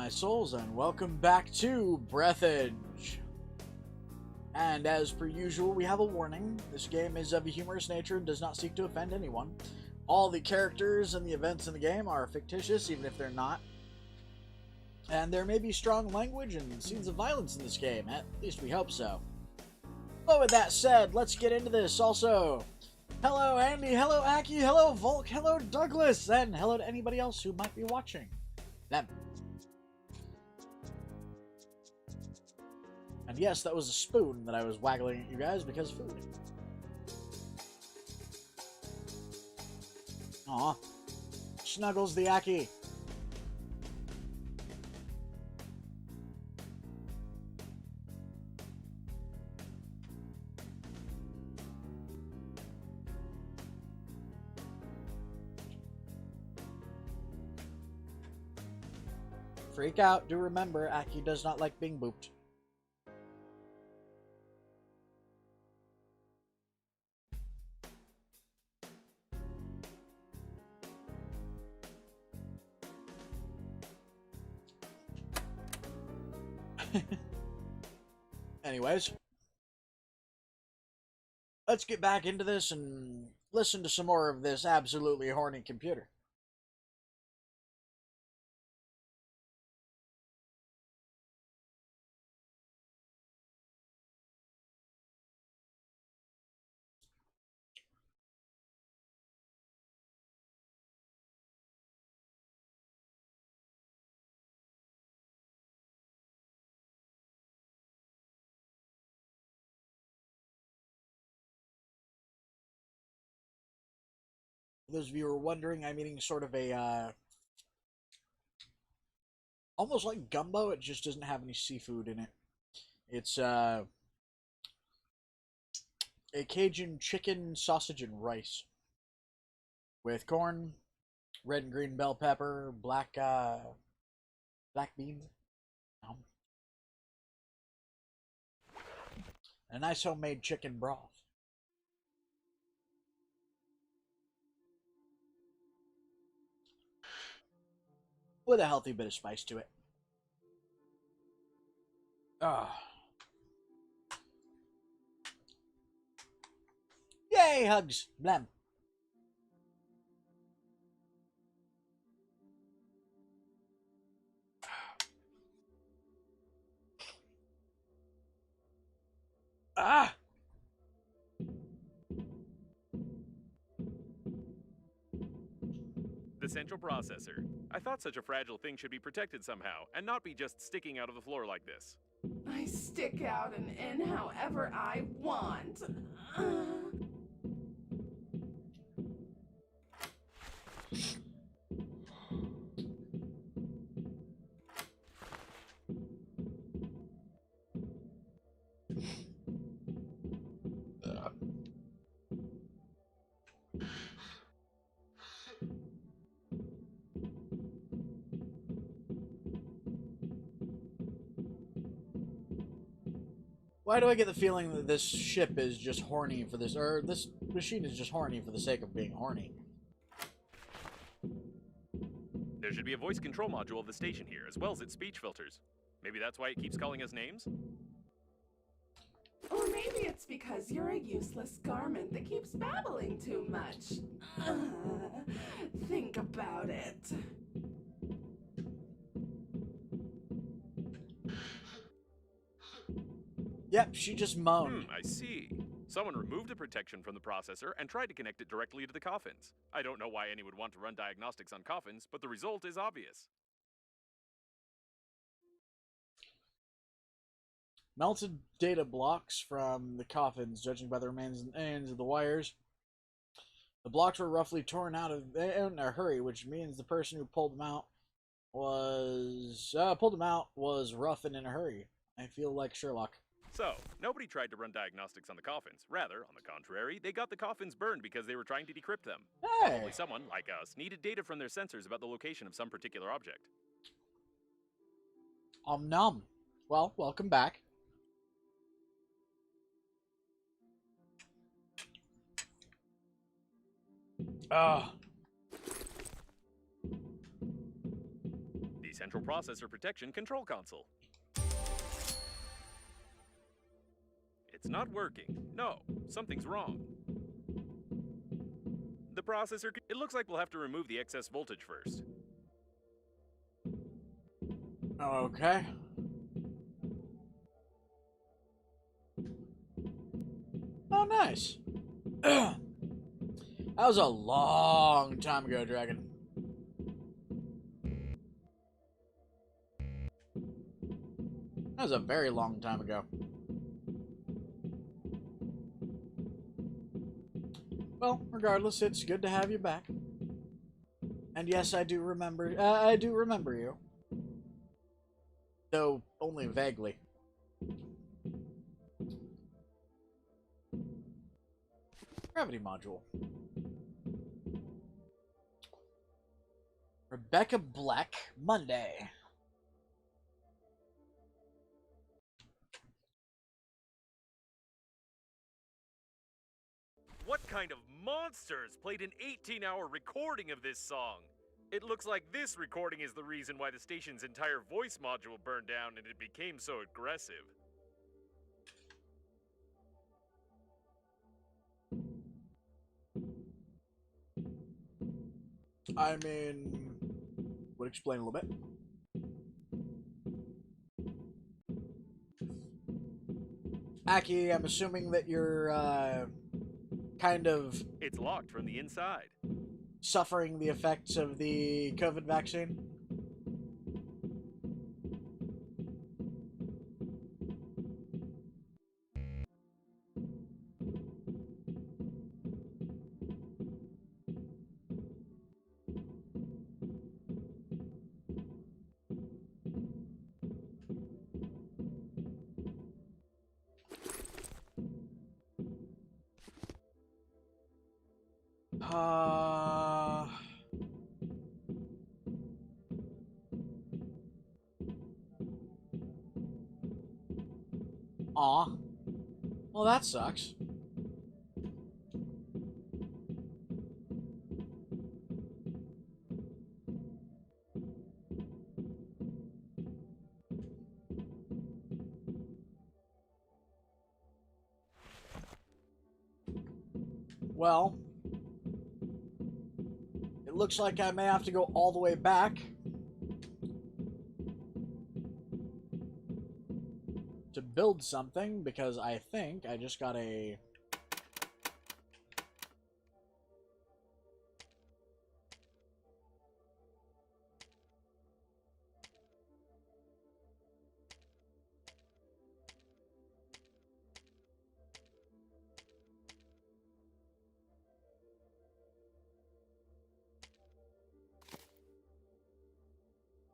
my souls, and welcome back to Breathedge. And as per usual, we have a warning. This game is of a humorous nature and does not seek to offend anyone. All the characters and the events in the game are fictitious, even if they're not. And there may be strong language and scenes of violence in this game, at least we hope so. But with that said, let's get into this. Also, hello Andy, hello Aki, hello Volk, hello Douglas, and hello to anybody else who might be watching. Them. And yes, that was a spoon that I was waggling at you guys because food. Aw. Snuggles the Aki. Freak out. Do remember, Aki does not like being booped. Anyways, let's get back into this and listen to some more of this absolutely horny computer. For those of you who are wondering, I'm eating sort of a, almost like gumbo, it just doesn't have any seafood in it. It's, a Cajun chicken, sausage, and rice. With corn, red and green bell pepper, black beans. And a nice homemade chicken broth. With a healthy bit of spice to it. Ah. Yay, hugs. Blam. Ah! The central processor. I thought such a fragile thing should be protected somehow, and not be just sticking out of the floor like this. I stick out and in however I want. Why do I get the feeling that this ship is just horny for this, or this machine is just horny for the sake of being horny? There should be a voice control module of the station here, as well as its speech filters. Maybe that's why it keeps calling us names? Or maybe it's because you're a useless garment that keeps babbling too much. Think about it. Yep, she just moaned. I see. Someone removed the protection from the processor and tried to connect it directly to the coffins. I don't know why anyone would want to run diagnostics on coffins, but the result is obvious. Melted data blocks from the coffins, judging by the remains and ends of the wires. The blocks were roughly torn out in a hurry, which means the person who pulled them out was rough and in a hurry. I feel like Sherlock. So, nobody tried to run diagnostics on the coffins. Rather, on the contrary, they got the coffins burned because they were trying to decrypt them. Hey! Probably someone, like us, needed data from their sensors about the location of some particular object. Nom. Well, welcome back. Central Processor Protection Control Console. It's not working. No, something's wrong. The processor... It looks like we'll have to remove the excess voltage first. Okay. Oh, nice. That was a long time ago, Dragon. That was a very long time ago. Well, regardless, it's good to have you back. And yes, I do remember. I do remember you, though only vaguely. Gravity module. Rebecca Black, Monday. What kind of monsters played an 18-hour recording of this song? It looks like this recording is the reason why the station's entire voice module burned down and it became so aggressive. I mean, would explain a little bit. Aki, I'm assuming that you're kind of... It's locked from the inside. Suffering the effects of the COVID vaccine? Aw. Well, that sucks. Well, it looks like I may have to go all the way back to build something, because I think I just got a...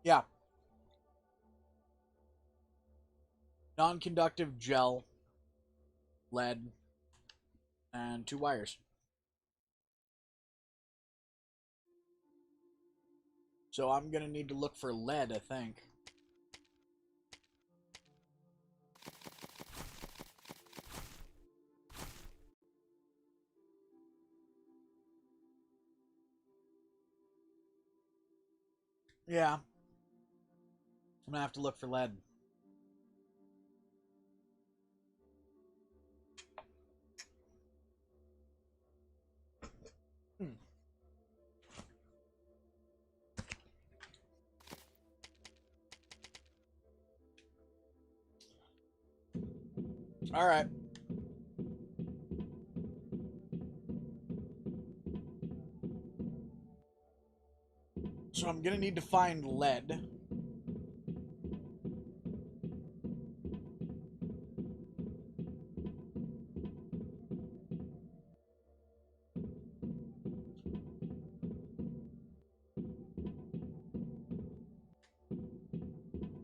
Yeah. Non-conductive gel, lead, and 2 wires. So I'm gonna need to look for lead, I think. Yeah. I'm gonna have to look for lead. All right. So I'm gonna need to find lead.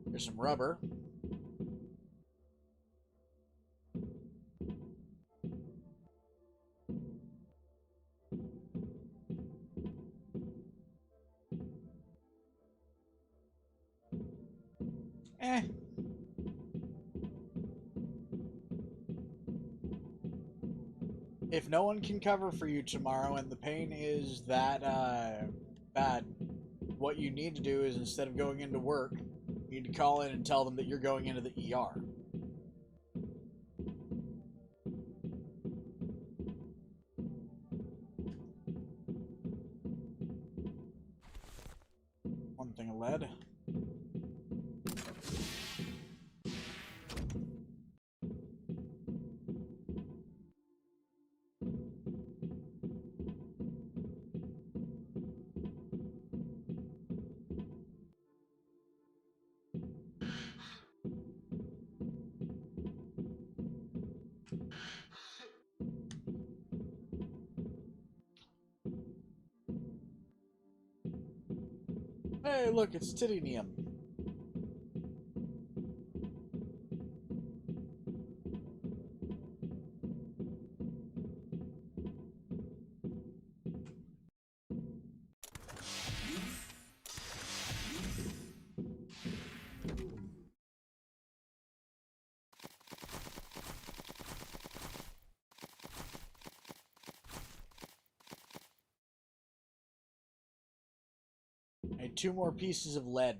There's some rubber. Eh. If no one can cover for you tomorrow and the pain is that bad, what you need to do is, instead of going into work, you need to call in and tell them that you're going into the ER. One thing of lead. Hey, look, it's titanium. I need 2 more pieces of lead.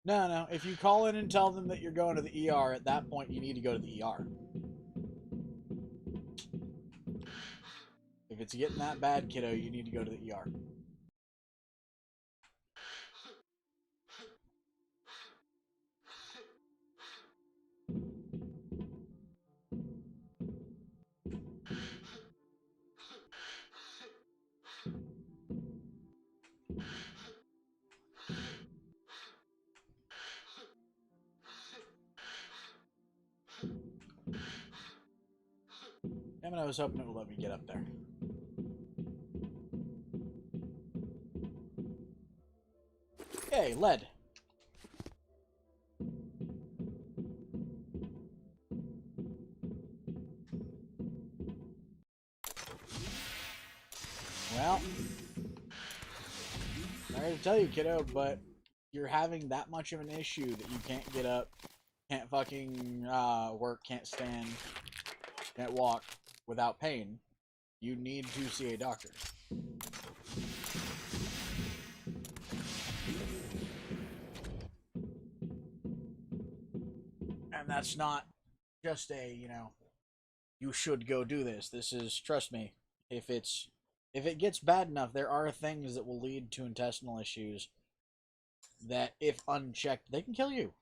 No. If you call in and tell them that you're going to the ER, at that point you need to go to the ER. If it's getting that bad, kiddo, you need to go to the ER. Damn it, I was hoping it would let me get up there. Yay, lead. Well, sorry to tell you, kiddo, but you're having that much of an issue that you can't get up, can't fucking work, can't stand, can't walk without pain. You need to see a doctor. And that's not just a, you should go do this. This is, trust me, if it gets bad enough, there are things that will lead to intestinal issues that, if unchecked, they can kill you.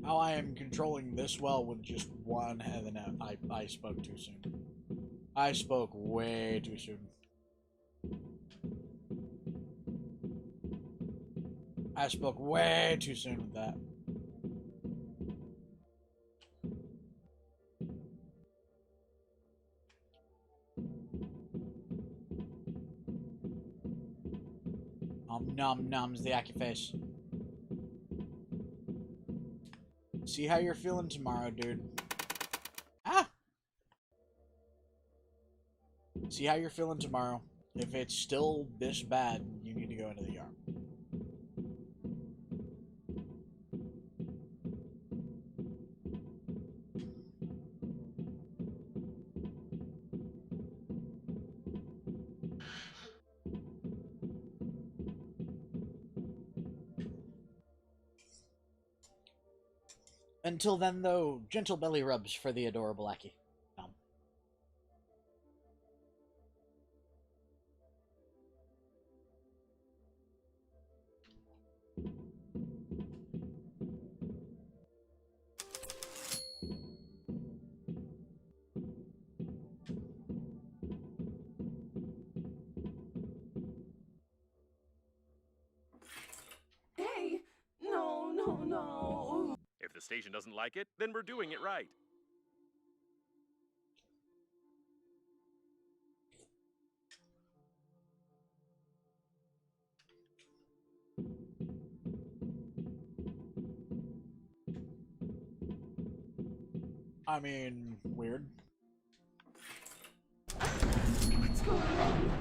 How I am controlling this well with just one, and then I spoke too soon. I spoke way too soon. I spoke way too soon with that. Nom's the acky face. See how you're feeling tomorrow, dude. Ah! See how you're feeling tomorrow. If it's still this bad, you need to go into the ER. Until then, though, gentle belly rubs for the adorable Aki. Hey, the station doesn't like it, then we're doing it right. I mean, weird. What's going on?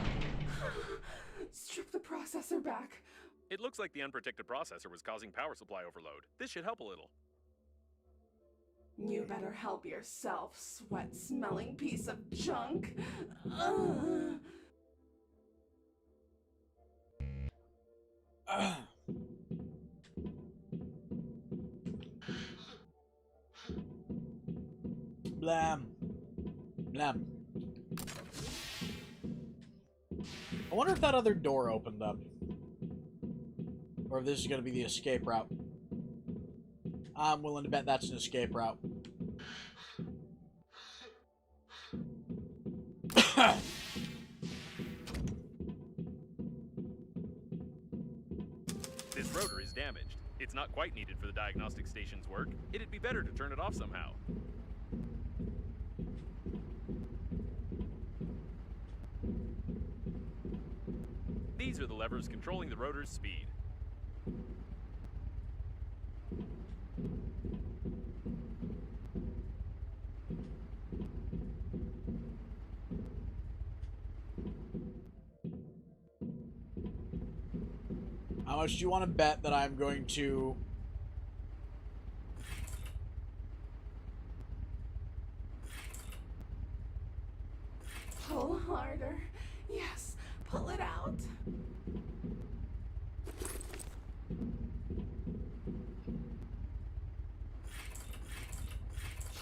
Strip the processor back. It looks like the unprotected processor was causing power supply overload. This should help a little. You better help yourself, sweat-smelling piece of junk. Ugh. Blam. Blam. I wonder if that other door opened up. Or if this is going to be the escape route. I'm willing to bet that's an escape route. This rotor is damaged. It's not quite needed for the diagnostic station's work. It'd be better to turn it off somehow. These are the levers controlling the rotor's speed. How much do you want to bet that I'm going to... Pull harder. Yes, pull it out.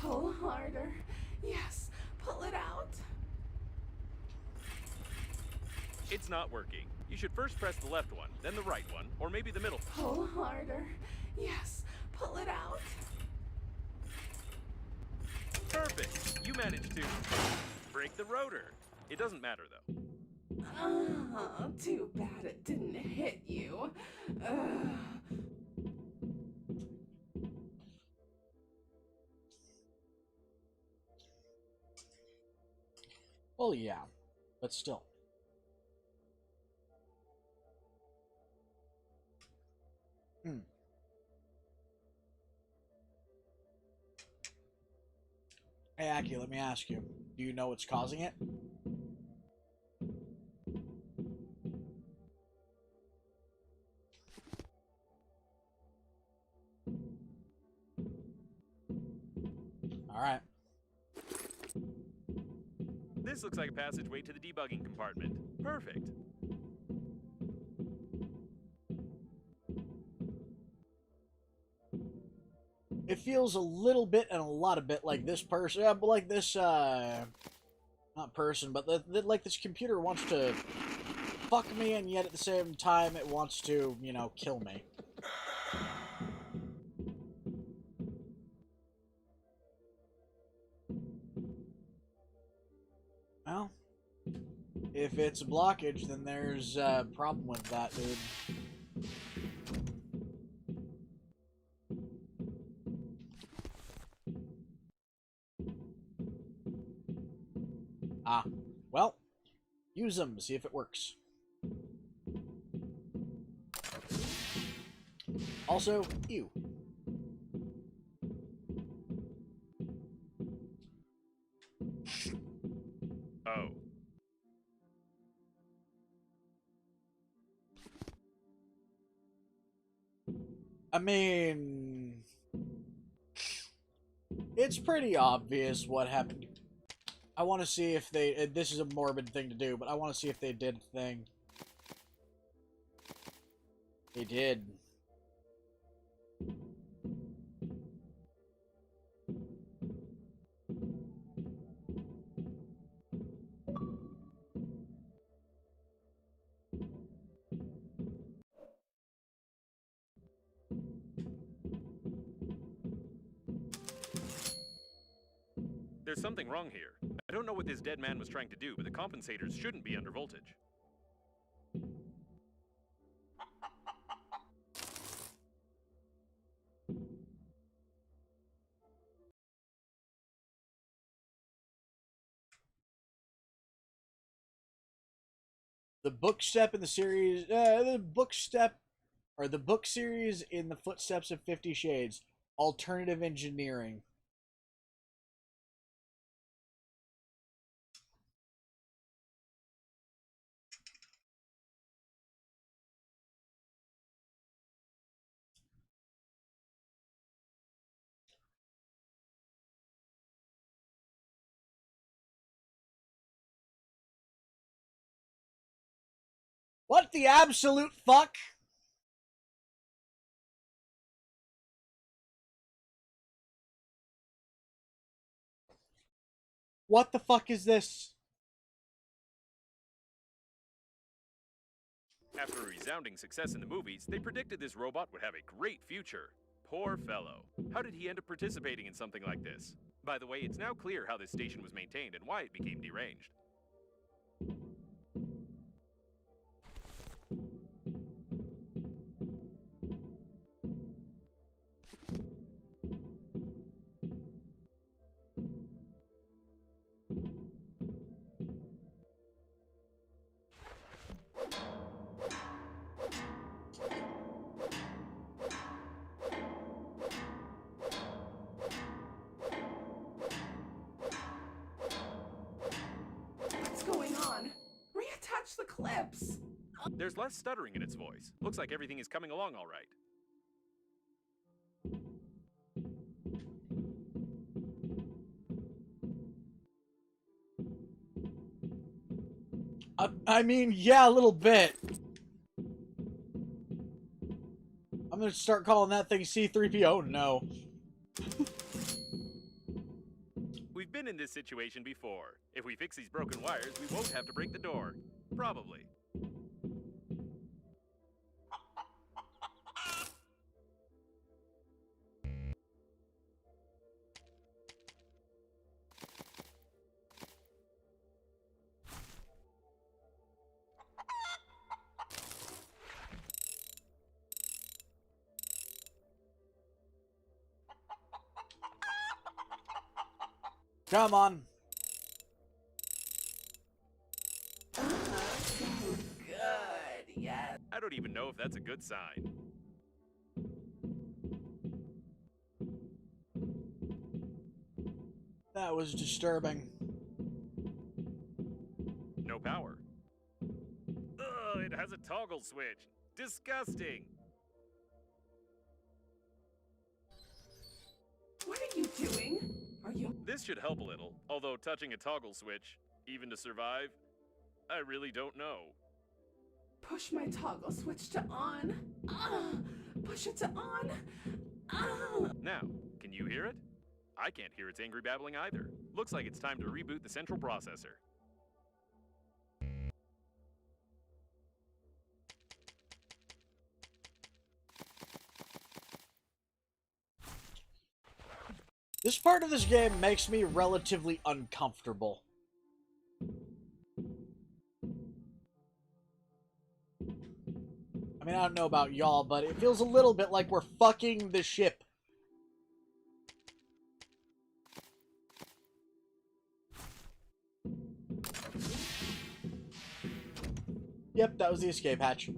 Pull harder. Yes, pull it out. It's not working. You should first press the left one, then the right one, or maybe the middle. Pull harder. Yes, pull it out. Perfect! You managed to break the rotor. It doesn't matter, though. Oh, too bad it didn't hit you. Ugh. Well, yeah. But still. Hey, Aki, let me ask you. Do you know what's causing it? Alright. This looks like a passageway to the debugging compartment. Perfect. It feels a little bit and a lot of bit like this person, like this, not person, but like this computer wants to fuck me, and yet at the same time it wants to, you know, kill me. Well, if it's a blockage, then there's a problem with that, dude. Ah, well, use them, see if it works. Also, ew. Oh. I mean, it's pretty obvious what happened. I want to see if they... This is a morbid thing to do, but I want to see if they did a thing. They did. There's something wrong here. I don't know what this dead man was trying to do, but the compensators shouldn't be under voltage. The book step in the series, the book series in the footsteps of 50 Shades, alternative engineering. What the absolute fuck? What the fuck is this? After a resounding success in the movies, they predicted this robot would have a great future. Poor fellow. How did he end up participating in something like this? By the way, it's now clear how this station was maintained and why it became deranged. What's going on? Reattach the clips. There's less stuttering in its voice. Looks like everything is coming along all right. I mean, yeah, a little bit. I'm gonna start calling that thing C-3PO. No. We've been in this situation before. If we fix these broken wires, we won't have to break the door. Probably. Come on. So good, yes. I don't even know if that's a good sign. That was disturbing. No power. Ugh, it has a toggle switch. Disgusting. What are you doing? Are you... This should help a little, although touching a toggle switch, even to survive, I really don't know. Push my toggle switch to on. Push it to on. Now, can you hear it? I can't hear its angry babbling either. Looks like it's time to reboot the central processor. This part of this game makes me relatively uncomfortable. I mean, I don't know about y'all, but it feels a little bit like we're fucking the ship. Yep, that was the escape hatch.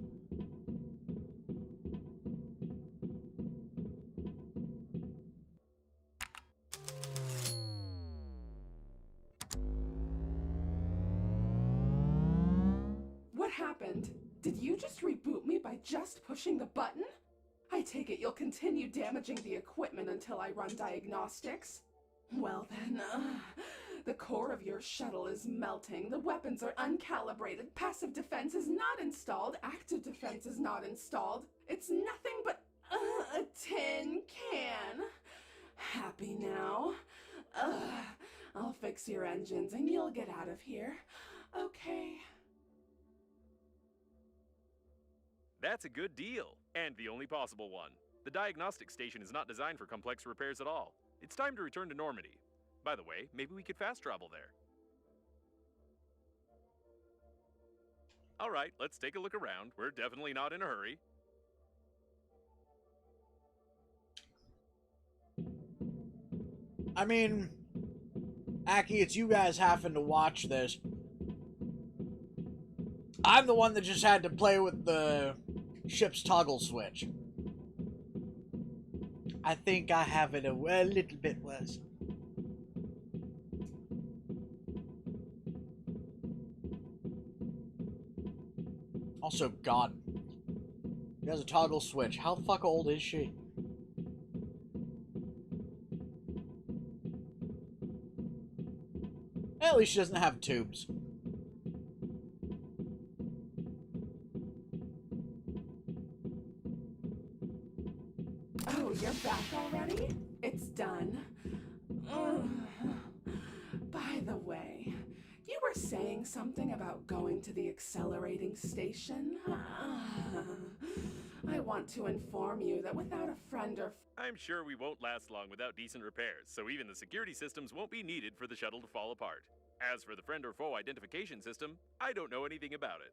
What happened? Did you just reboot me by just pushing the button? I take it you'll continue damaging the equipment until I run diagnostics? Well then, the core of your shuttle is melting, the weapons are uncalibrated, passive defense is not installed, active defense is not installed. It's nothing but a tin can. Happy now? I'll fix your engines and you'll get out of here. Okay. That's a good deal, and the only possible one. The diagnostic station is not designed for complex repairs at all. It's time to return to Normandy. By the way, maybe we could fast travel there. All right, let's take a look around. We're definitely not in a hurry. I mean, Aki, it's you guys having to watch this. I'm the one that just had to play with the ship's toggle switch. I think I have it a little bit worse. Also, God. She has a toggle switch. How the fuck old is she? At least she doesn't have tubes. Oh, you're back already? It's done. Ugh. By the way, you were saying something about going to the accelerating station? I want to inform you that without a friend or... I'm sure we won't last long without decent repairs, so even the security systems won't be needed for the shuttle to fall apart. As for the friend or foe identification system, I don't know anything about it.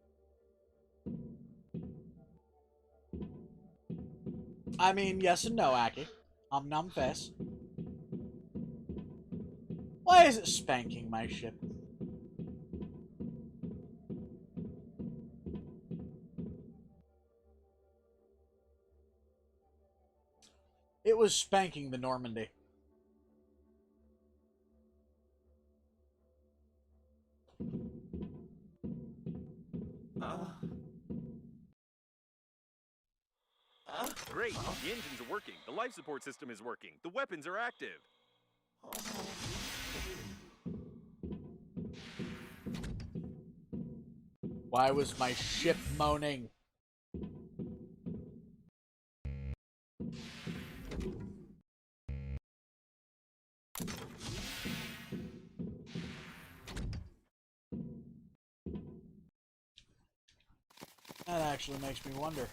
I mean, yes and no, Aki. Num fess. Why is it spanking my ship? It was spanking the Normandy. Great, the engines are working, the life support system is working, the weapons are active. Why was my ship moaning? That actually makes me wonder.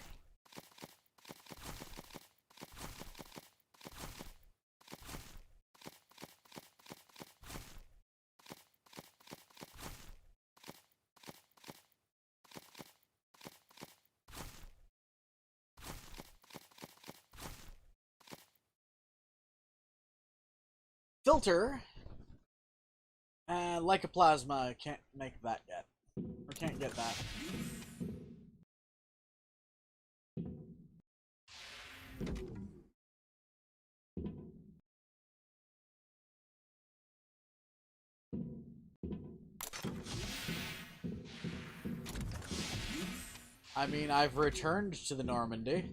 Filter and Lycoplasma can't make that yet. Or can't get that. I mean, I've returned to the Normandy.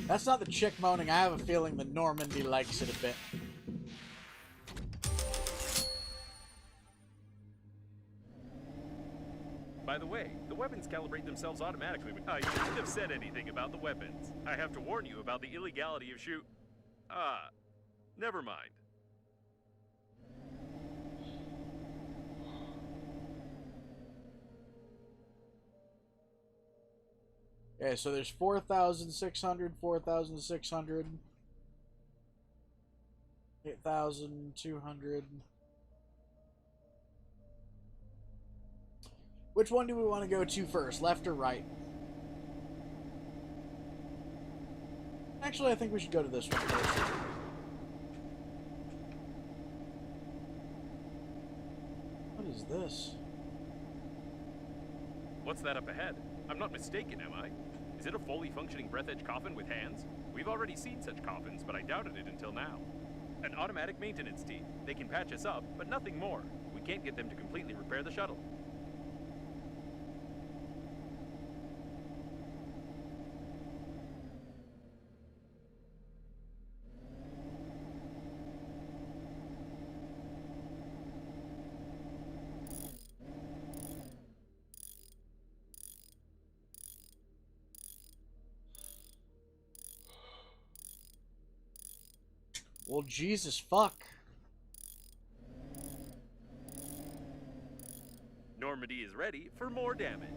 That's not the chick moaning. I have a feeling the Normandy likes it a bit. By the way, the weapons calibrate themselves automatically. You shouldn't have said anything about the weapons. I have to warn you about the illegality of never mind. Okay, so there's 4,600, 4,600, 8,200. Which one do we want to go to first, left or right? Actually, I think we should go to this one first. What is this? What's that up ahead? I'm not mistaken, am I? Is it a fully functioning Breathedge coffin with hands? We've already seen such coffins, but I doubted it until now. An automatic maintenance team. They can patch us up, but nothing more. We can't get them to completely repair the shuttle. Well, Jesus fuck. Normandy is ready for more damage.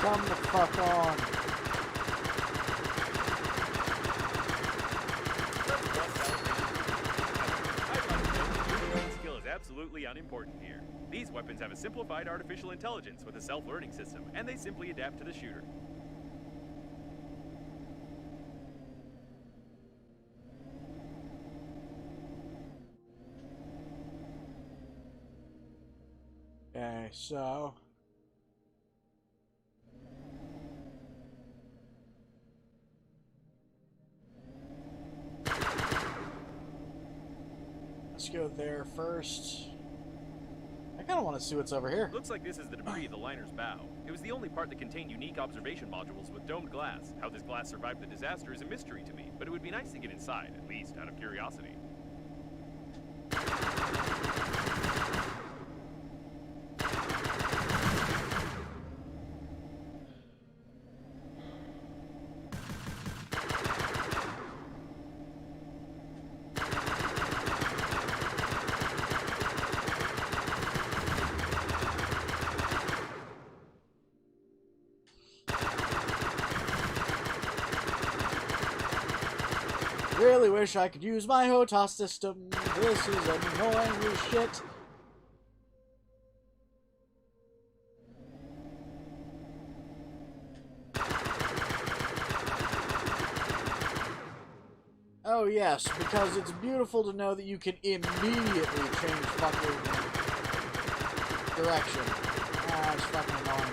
Come the fuck on. Skill is absolutely unimportant here. These weapons have a simplified artificial intelligence with a self-learning system, and they simply adapt to the shooter. Okay, so... let's go there first. I kind of want to see what's over here. Looks like this is the debris of the liner's bow. It was the only part that contained unique observation modules with domed glass. How this glass survived the disaster is a mystery to me, but it would be nice to get inside, at least out of curiosity. Really wish I could use my HOTAS system. This is annoying as shit. Oh yes, because it's beautiful to know that you can immediately change fucking direction. Ah, it's fucking annoying.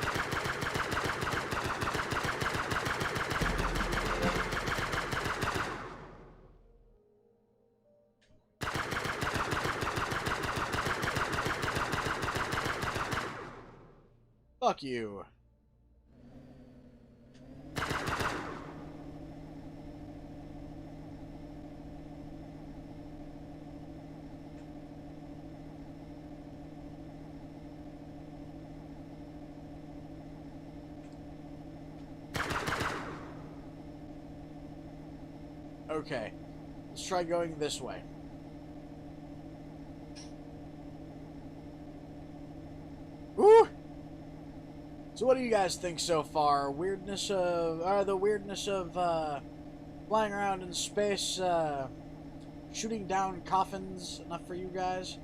Fuck you. Okay, let's try going this way. Woo! So what do you guys think so far? The weirdness of flying around in space, shooting down coffins enough for you guys?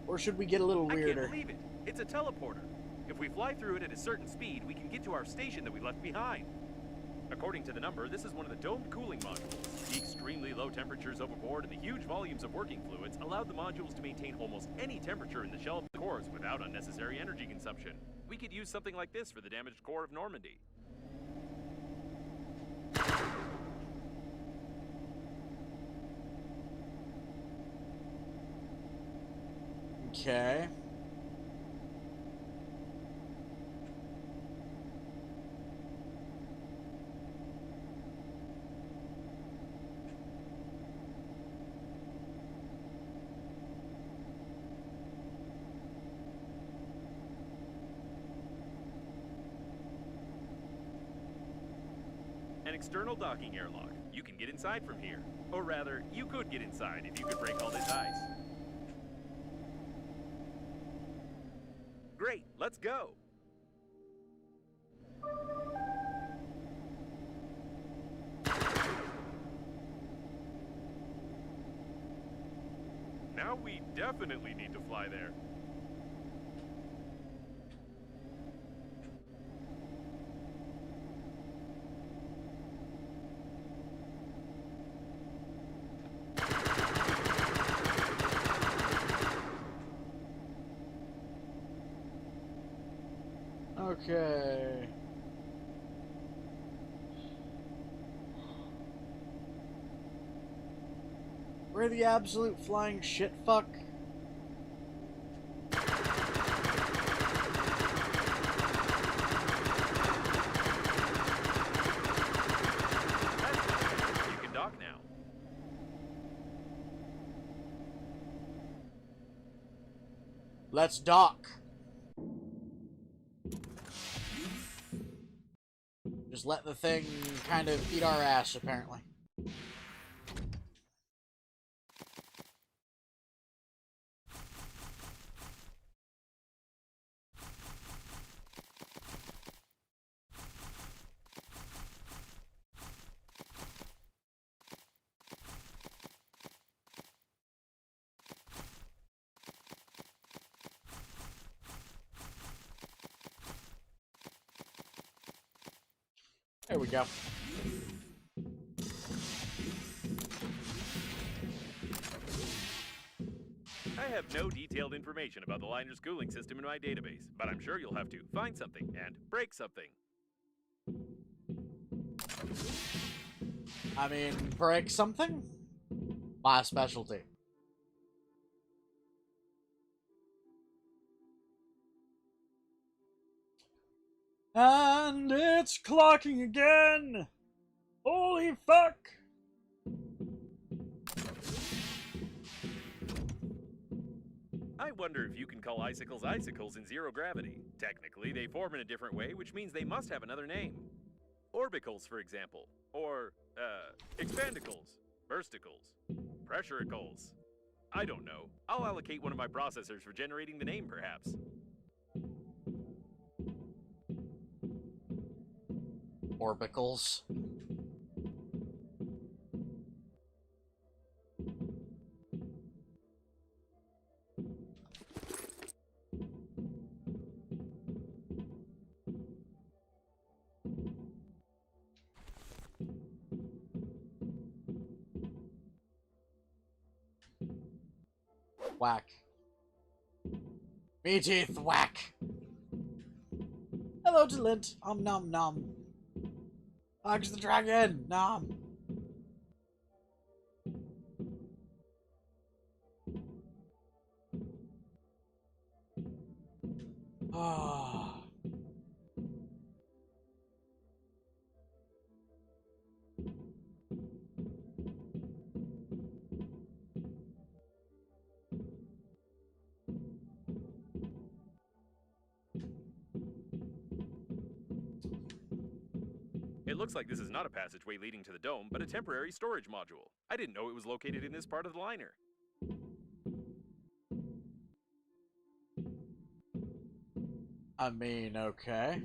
Or should we get a little weirder? I can't believe it. It's a teleporter. If we fly through it at a certain speed, we can get to our station that we left behind. According to the number, this is one of the domed cooling modules. The extremely low temperatures overboard and the huge volumes of working fluids allowed the modules to maintain almost any temperature in the shell of the cores without unnecessary energy consumption. We could use something like this for the damaged core of Normandy. Okay. An external docking airlock. You can get inside from here. Or rather, you could get inside if you could break all this ice. Great, let's go! Now we definitely need to fly there. Okay. We're the absolute flying shit fuck. You can dock now. Let's dock. Just let the thing kind of eat our ass, apparently. There we go. I have no detailed information about the liner's cooling system in my database, but I'm sure you'll have to find something and break something. I mean, break something? My specialty. And it's clocking again! Holy fuck! I wonder if you can call icicles icicles in zero gravity. Technically, they form in a different way, which means they must have another name. Orbicles, for example. Or, expandicles, bursticles, pressuricles. I don't know. I'll allocate one of my processors for generating the name, perhaps. Orbicles. Whack. Me teeth, whack. Hello, Delint. Nom nom. Hugs the dragon. Nom. Ah. It looks like this is not a passageway leading to the dome, but a temporary storage module. I didn't know it was located in this part of the liner. I mean, okay.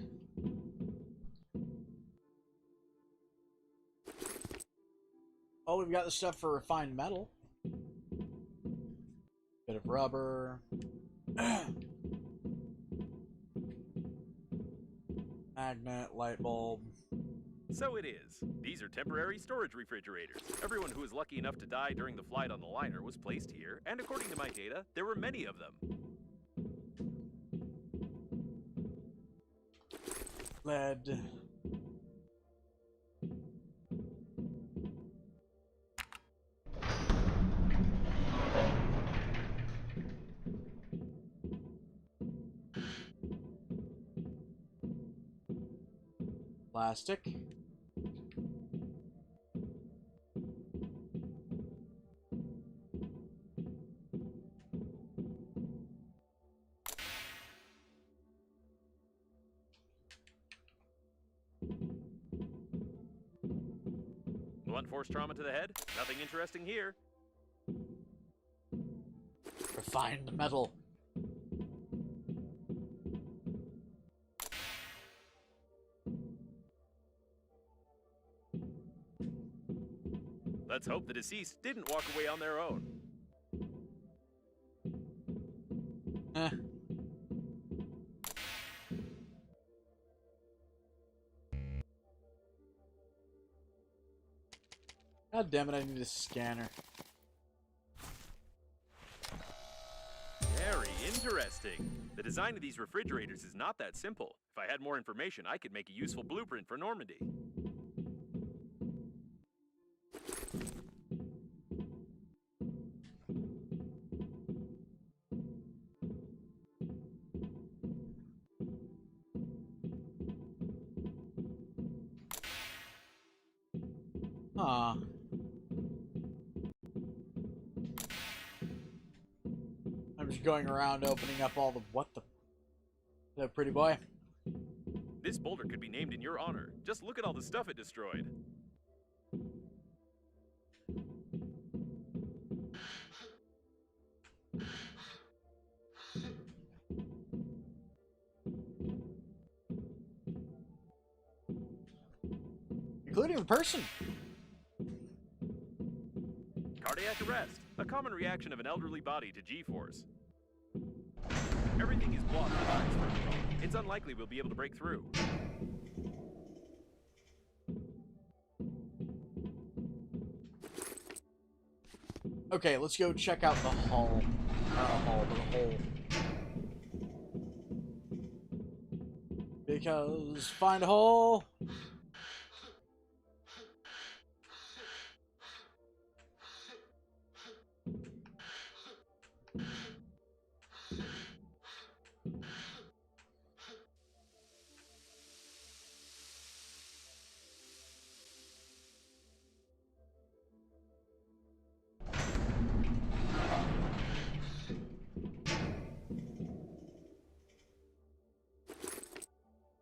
Oh, we've got the stuff for refined metal. Bit of rubber. Magnet, light bulb. So it is. These are temporary storage refrigerators. Everyone who was lucky enough to die during the flight on the liner was placed here, and according to my data, there were many of them. Lead. Plastic. Blunt force trauma to the head? Nothing interesting here. Refined metal. Let's hope the deceased didn't walk away on their own. Eh. God damn it, I need a scanner. Very interesting. The design of these refrigerators is not that simple. If I had more information, I could make a useful blueprint for Normandy. Huh. I'm just going around opening up all the... What the... Hello, pretty boy. This boulder could be named in your honor. Just look at all the stuff it destroyed. Including the person. Cardiac arrest, a common reaction of an elderly body to G-force. Everything is blocked with ice, first of all. It's unlikely we'll be able to break through. Okay, let's go check out the hull. Not a hull, but a hole. Because find a hole.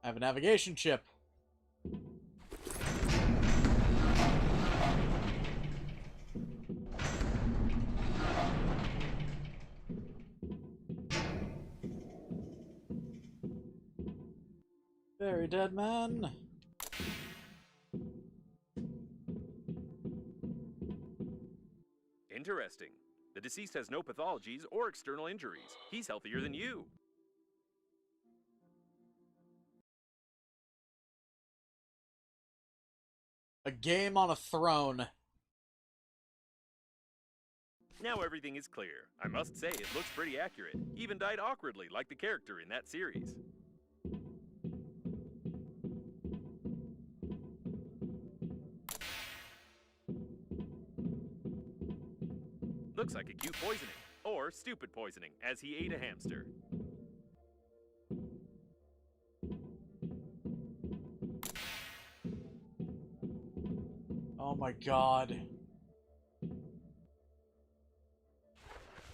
I have a navigation chip. Very dead man. Interesting. The deceased has no pathologies or external injuries. He's healthier than you. A game on a throne. Now everything is clear. I must say, it looks pretty accurate. He even died awkwardly, like the character in that series. Looks like acute poisoning, or stupid poisoning, as he ate a hamster. Oh my god.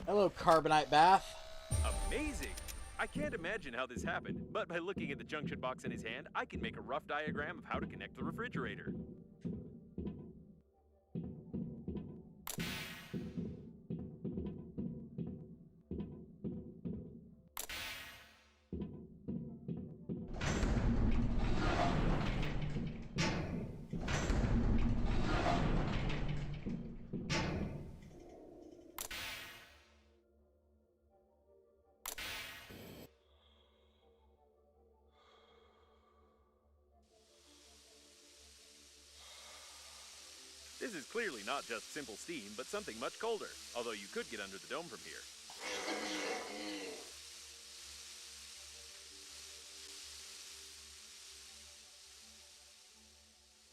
Hello, carbonite bath. Amazing! I can't imagine how this happened, but by looking at the junction box in his hand, I can make a rough diagram of how to connect the refrigerator. This is clearly not just simple steam, but something much colder, although you could get under the dome from here.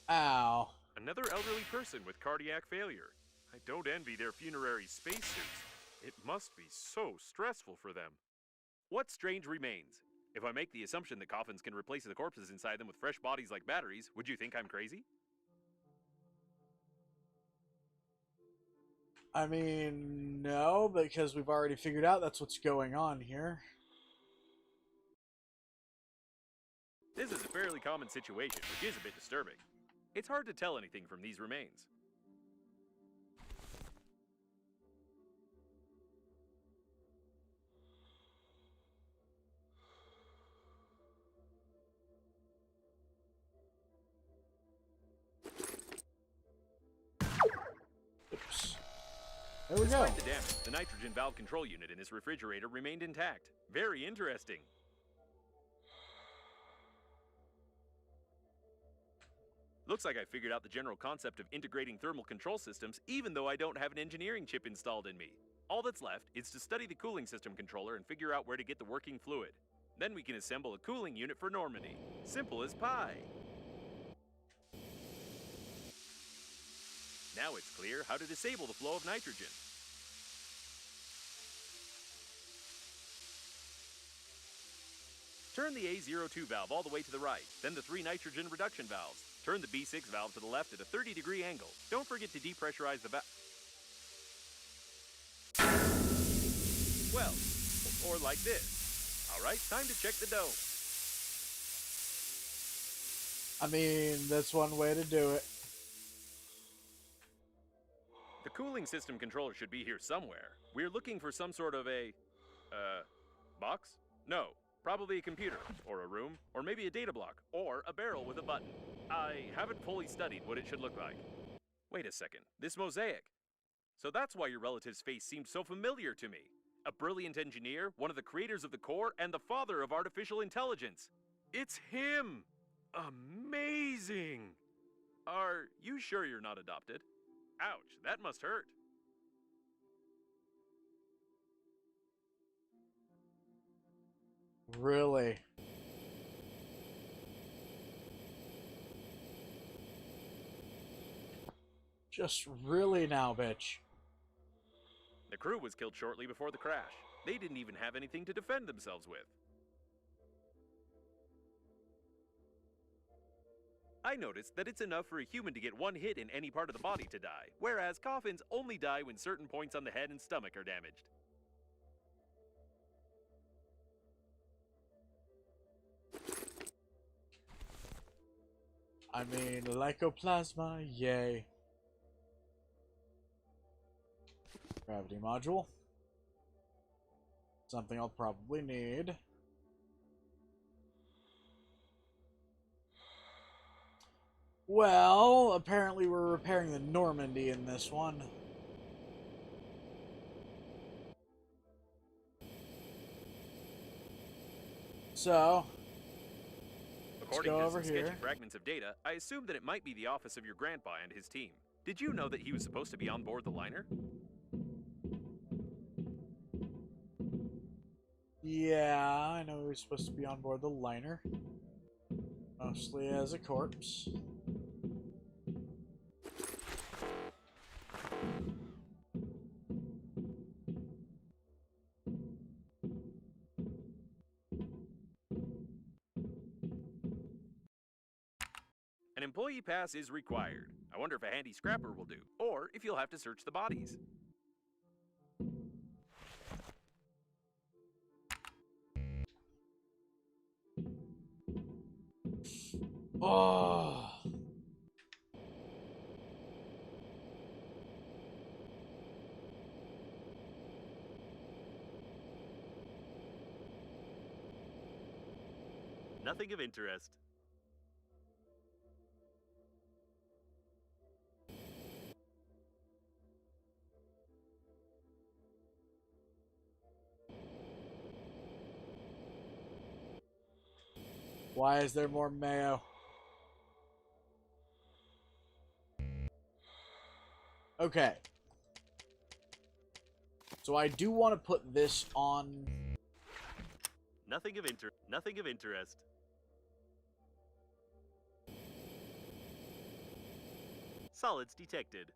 Ow. Another elderly person with cardiac failure. I don't envy their funerary spacesuits. It must be so stressful for them. What strange remains? If I make the assumption that coffins can replace the corpses inside them with fresh bodies like batteries, would you think I'm crazy? I mean, no, because we've already figured out that's what's going on here. This is a fairly common situation, which is a bit disturbing. It's hard to tell anything from these remains. Oops. There we go. Despite the damage, the nitrogen valve control unit in this refrigerator remained intact. Very interesting. Looks like I figured out the general concept of integrating thermal control systems, even though I don't have an engineering chip installed in me. All that's left is to study the cooling system controller and figure out where to get the working fluid. Then we can assemble a cooling unit for Normandy. Simple as pie. Now it's clear how to disable the flow of nitrogen. Turn the A02 valve all the way to the right, then the 3 nitrogen reduction valves. Turn the B6 valve to the left at a 30-degree angle. Don't forget to depressurize the valve. Well, or like this. All right, time to check the dome. I mean, that's one way to do it. The cooling system controller should be here somewhere. We're looking for some sort of a, box? No, probably a computer, or a room, or maybe a data block, or a barrel with a button. I haven't fully studied what it should look like. Wait a second, this mosaic. So that's why your relative's face seemed so familiar to me. A brilliant engineer, one of the creators of the core, and the father of artificial intelligence. It's him! Amazing! Are you sure you're not adopted? Ouch, that must hurt. Really? Just really now, bitch. The crew was killed shortly before the crash. They didn't even have anything to defend themselves with. I noticed that it's enough for a human to get one hit in any part of the body to die, whereas coffins only die when certain points on the head and stomach are damaged. I mean, lycoplasma, yay. Gravity module. Something I'll probably need. Well, apparently we're repairing the Normandy in this one. So, According go to over some sketchy here. fragments of data, I assume that it might be the office of your grandpa and his team. Did you know that he was supposed to be on board the liner? Yeah, I know he was supposed to be on board the liner. Mostly as a corpse. An employee pass is required. I wonder if a handy scrapper will do, or if you'll have to search the bodies. Oh. Nothing of interest. Why is there more mayo? Okay. So I do want to put this on. Nothing of interest. Solids detected.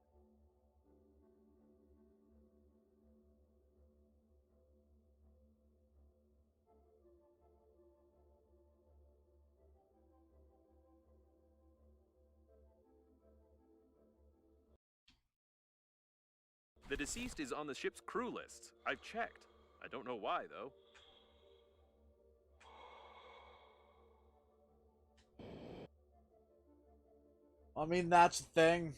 The deceased is on the ship's crew lists. I've checked. I don't know why, though. I mean, that's the thing.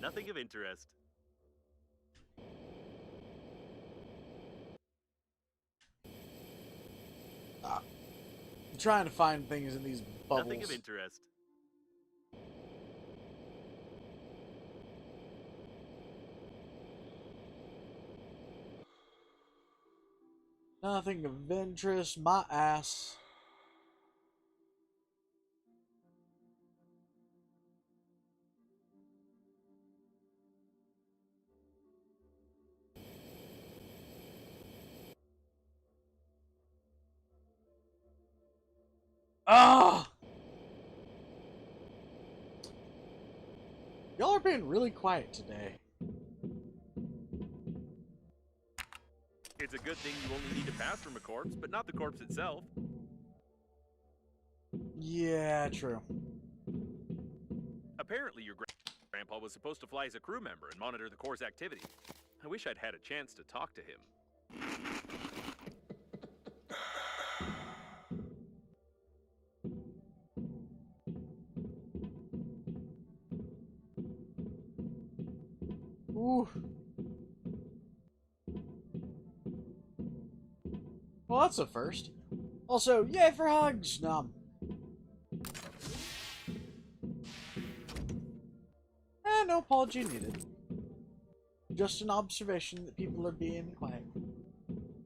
Nothing of interest. I'm trying to find things in these bubbles. Nothing of interest. Nothing of interest, my ass. Ah! Y'all are being really quiet today. It's a good thing you only need to pass from a corpse, but not the corpse itself. Yeah, true. Apparently, your grandpa was supposed to fly as a crew member and monitor the Corps' activity. I wish I'd had a chance to talk to him. Ooh. Well, that's a first. Also, yay for hugs! Nom. No apology needed. Just an observation that people are being quiet.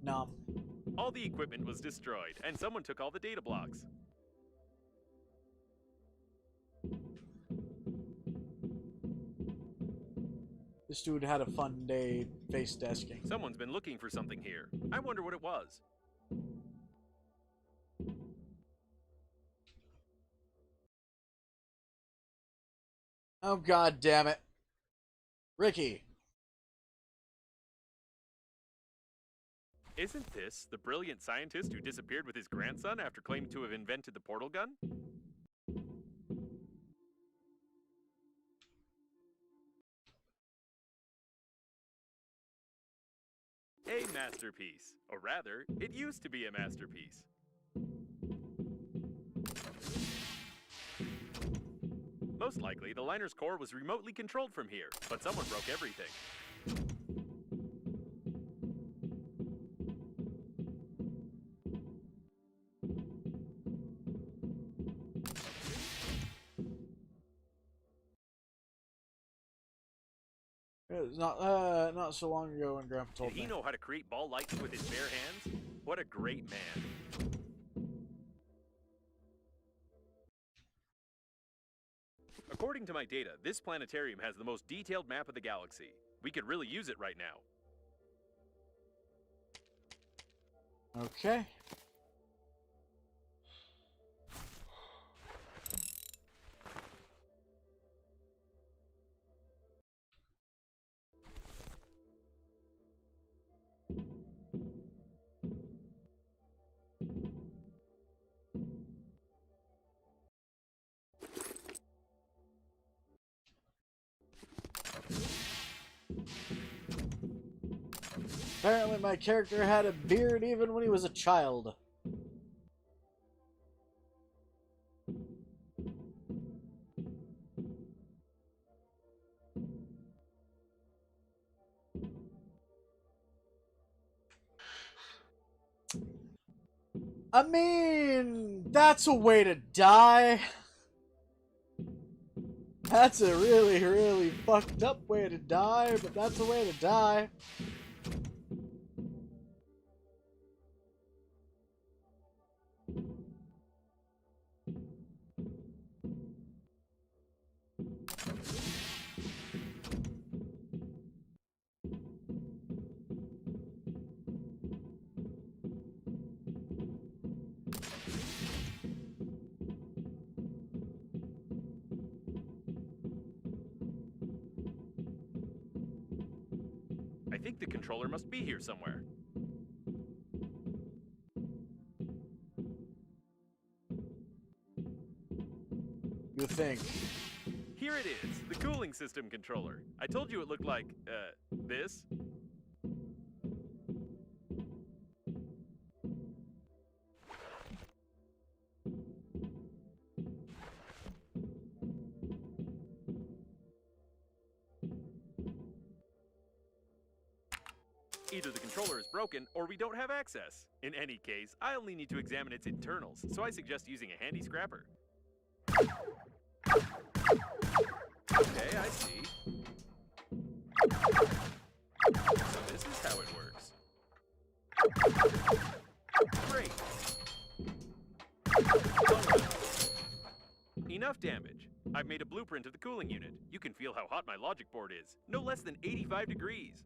Nom. all the equipment was destroyed, and someone took all the data blocks. This dude had a fun day face desking. Someone's been looking for something here. I wonder what it was. Oh, god damn it. Ricky. Isn't this the brilliant scientist who disappeared with his grandson after claiming to have invented the portal gun? A masterpiece. Or rather, it used to be a masterpiece. Most likely, the liner's core was remotely controlled from here, but someone broke everything. It was not so long ago when Grandpa told Did me. he know how to create ball lightning with his bare hands? What a great man. According to my data, this planetarium has the most detailed map of the galaxy. We could really use it right now. Okay. Apparently my character had a beard even when he was a child. I mean, that's a way to die. That's a really, really fucked up way to die, but that's a way to die. I think the controller must be here somewhere. You think? Here it is, the cooling system controller. I told you it looked like, this. Either the controller is broken, or we don't have access. In any case, I only need to examine its internals, so I suggest using a handy scrapper. Okay, I see. So this is how it works. Great. Enough damage. I've made a blueprint of the cooling unit. You can feel how hot my logic board is. No less than 85 degrees.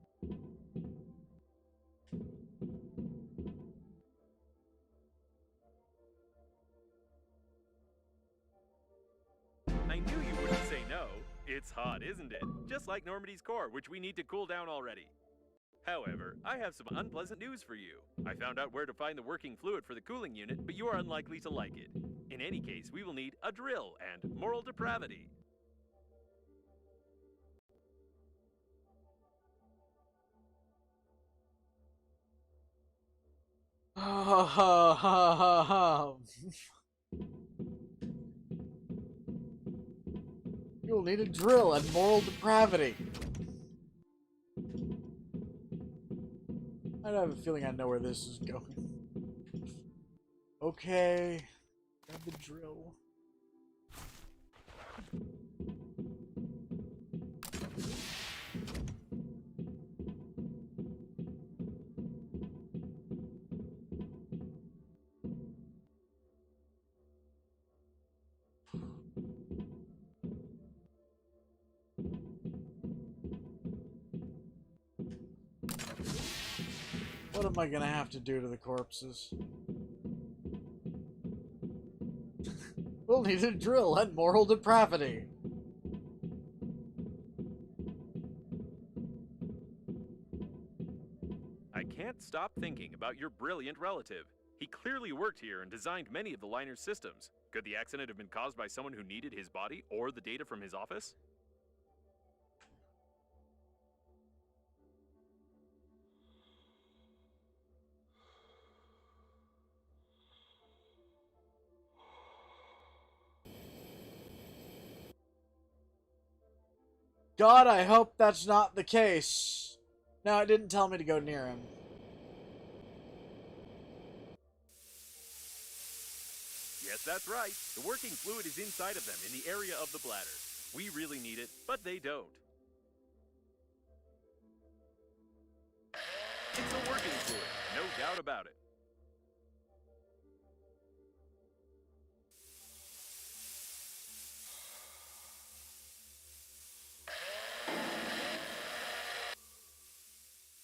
I knew you wouldn't say no. It's hot, isn't it? Just like Normandy's core, which we need to cool down already. However, I have some unpleasant news for you. I found out where to find the working fluid for the cooling unit, but you are unlikely to like it. In any case, we will need a drill and moral depravity. You'll need a drill and moral depravity. I have a feeling I know where this is going. Okay. Grab the drill. What am I gonna have to do to the corpses? We'll need a drill and moral depravity. I can't stop thinking about your brilliant relative. He clearly worked here and designed many of the liner's systems. Could the accident have been caused by someone who needed his body or the data from his office? God, I hope that's not the case. No, it didn't tell me to go near him. Yes, that's right. The working fluid is inside of them, in the area of the bladder. We really need it, but they don't. It's the working fluid, no doubt about it.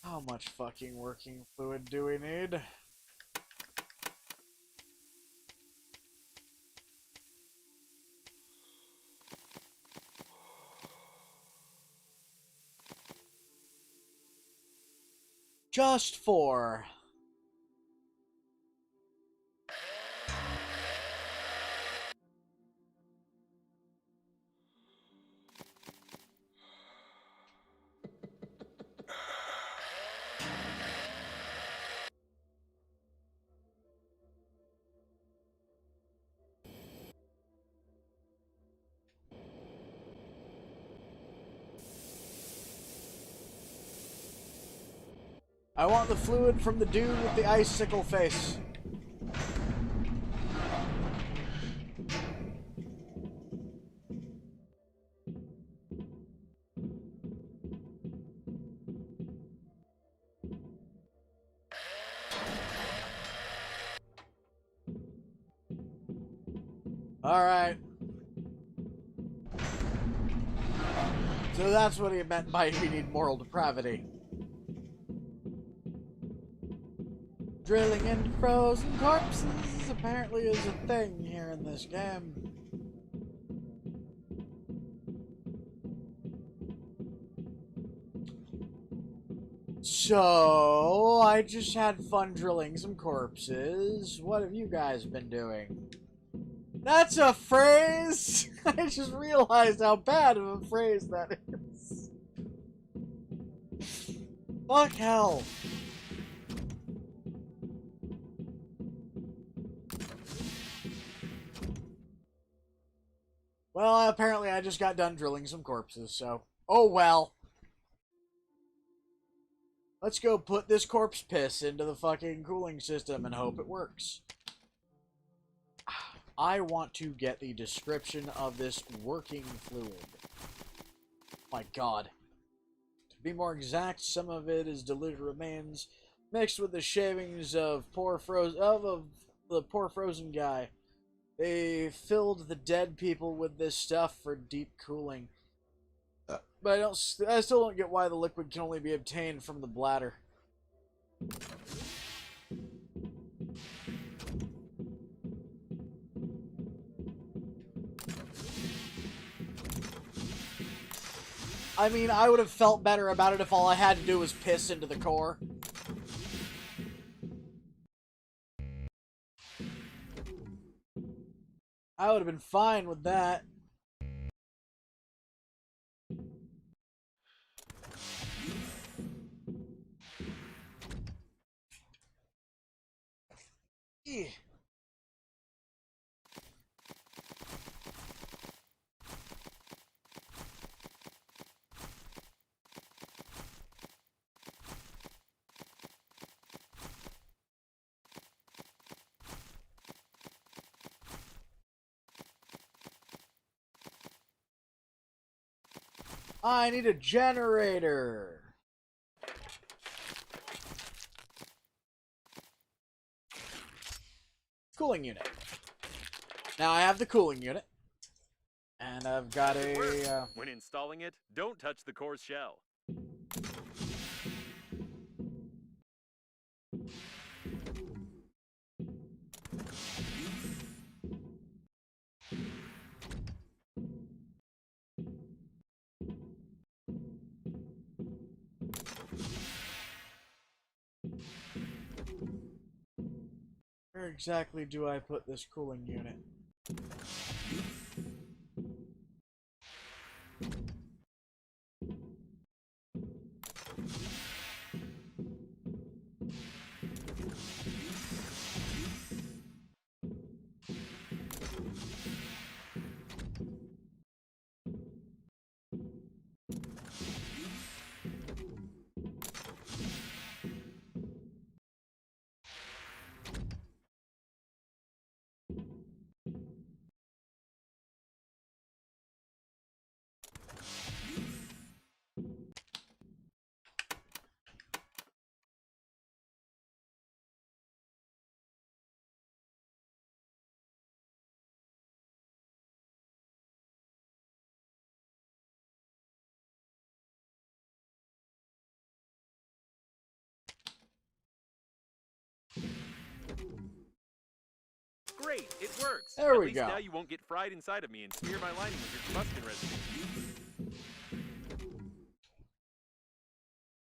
How much fucking working fluid do we need? Just 4. I want the fluid from the dude with the icicle face. Alright. So that's what he meant by we need moral depravity. Drilling into frozen corpses apparently is a thing here in this game. So, I just had fun drilling some corpses. What have you guys been doing? That's a phrase! I just realized how bad of a phrase that is. Fuck hell. Well, apparently I just got done drilling some corpses, so... Oh well. Let's go put this corpse piss into the fucking cooling system and hope it works. I want to get the description of this working fluid. My god. To be more exact, some of it is diluted remains mixed with the shavings of the poor frozen guy. They filled the dead people with this stuff for deep cooling. But I still don't get why the liquid can only be obtained from the bladder. I mean, I would have felt better about it if all I had to do was piss into the core. I would have been fine with that. Yeah. I need a generator. Cooling unit. Now I have the cooling unit. And I've got a... When installing it, don't touch the core's shell. Where exactly do I put this cooling unit? Great, it works. There At we least go. now you won't get fried inside of me and smear my lining with your combustion residue.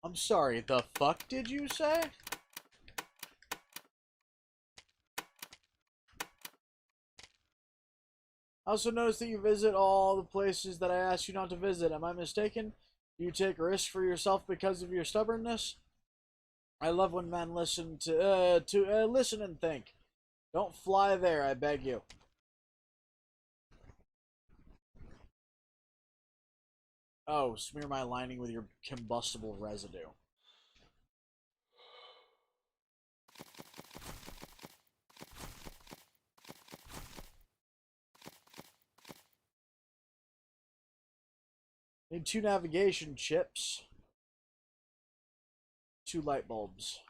I'm sorry, the fuck did you say? I also noticed that you visit all the places that I asked you not to visit. Am I mistaken? Do you take risks for yourself because of your stubbornness? I love when men listen listen and think. Don't fly there, I beg you. Oh, smear my lining with your combustible residue. Need 2 navigation chips. 2 light bulbs.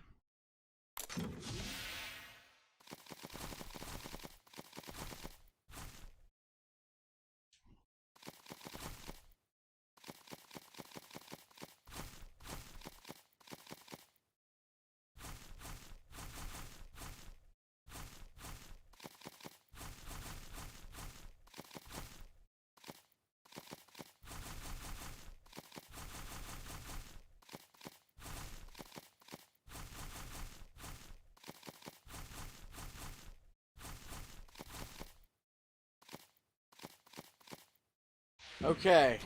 Okay.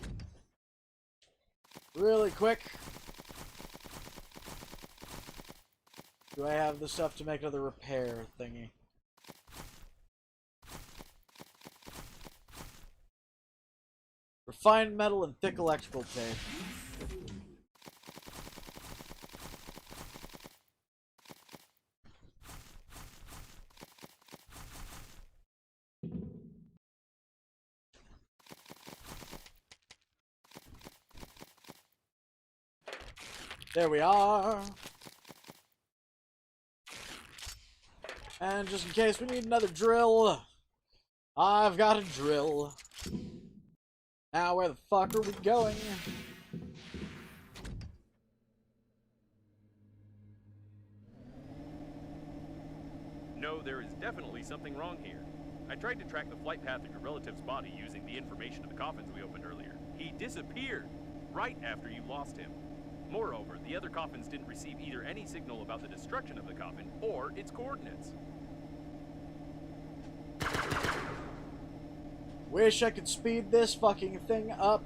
Really quick. Do I have the stuff to make another repair thingy? Refined metal and thick electrical tape. There we are. And just in case we need another drill, I've got a drill. Now where the fuck are we going? No, there is definitely something wrong here. I tried to track the flight path of your relative's body using the information of the coffins we opened earlier. He disappeared right after you lost him. Moreover, the other coffins didn't receive either any signal about the destruction of the coffin or its coordinates. Wish I could speed this fucking thing up.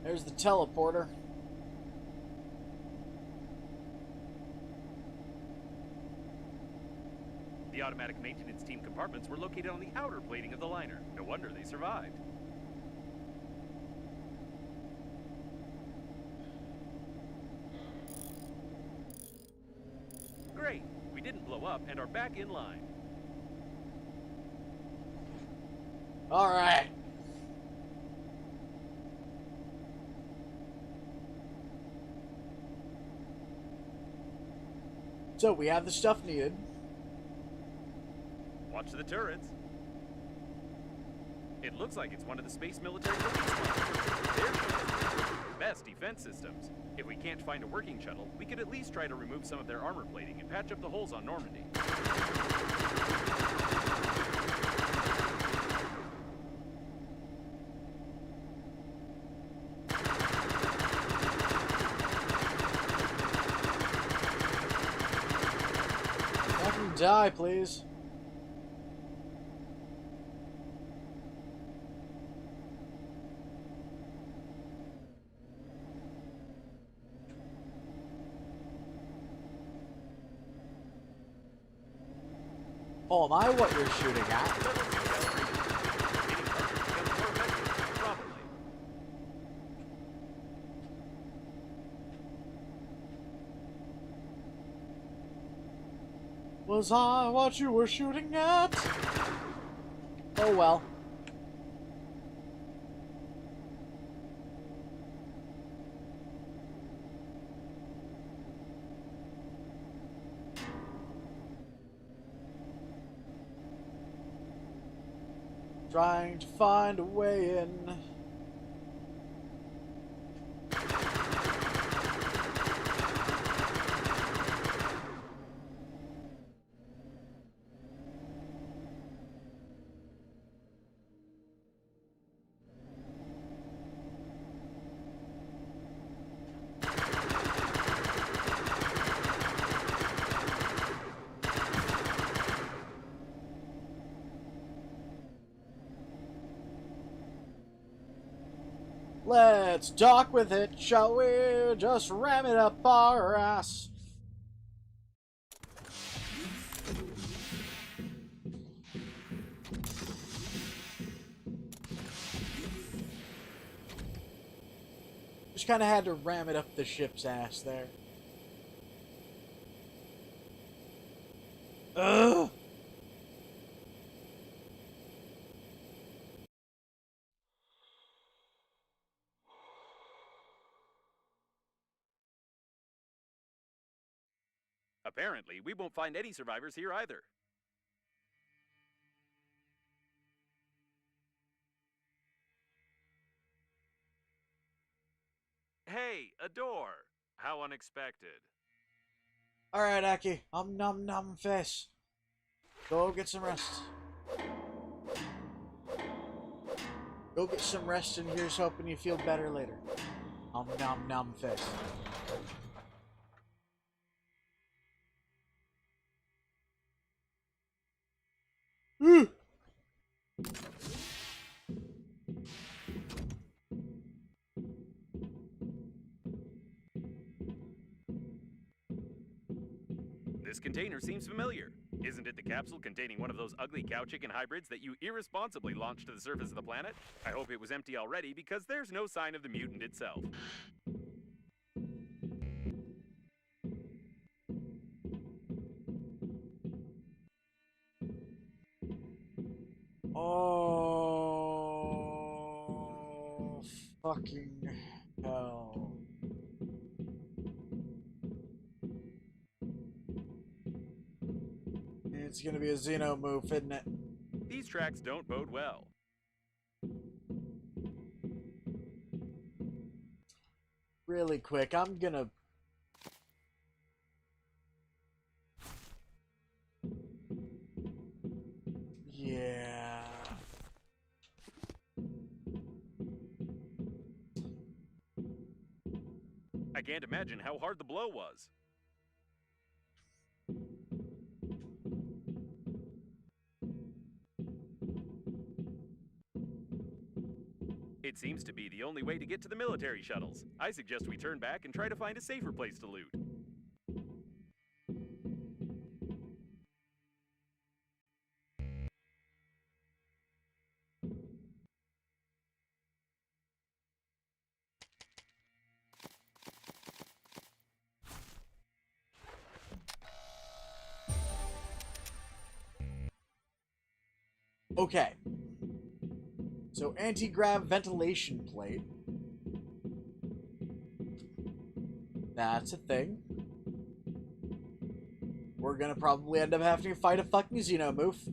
There's the teleporter. The automatic maintenance team compartments were located on the outer plating of the liner. No wonder they survived. Great! We didn't blow up and are back in line. Alright. So we have the stuff needed. Watch the turrets. It looks like it's one of the space military police lines. They're the best defense systems. If we can't find a working shuttle, we could at least try to remove some of their armor plating and patch up the holes on Normandy. Die, please. Oh, am I what you're shooting at? Was I what you were shooting at? Oh well. Trying to find a way in. Let's dock with it, shall we? Just ram it up our ass. Just kind of had to ram it up the ship's ass there. Ugh! Apparently, we won't find any survivors here either. Hey, a door! How unexpected. Alright, Aki. Nom nom face. Go get some rest. Go get some rest, and here's hoping you feel better later. Nom nom face. Woo! This container seems familiar. Isn't it the capsule containing one of those ugly cow chicken hybrids that you irresponsibly launched to the surface of the planet? I hope it was empty already, because there's no sign of the mutant itself. Oh, fucking hell. It's gonna be a Xeno move, isn't it? These tracks don't bode well. Really quick, I'm gonna... Yeah... I can't imagine how hard the blow was. It seems to be the only way to get to the military shuttles. I suggest we turn back and try to find a safer place to loot. Okay. So, anti-grav ventilation plate. That's a thing. We're gonna probably end up having to fight a fucking Xenomorph.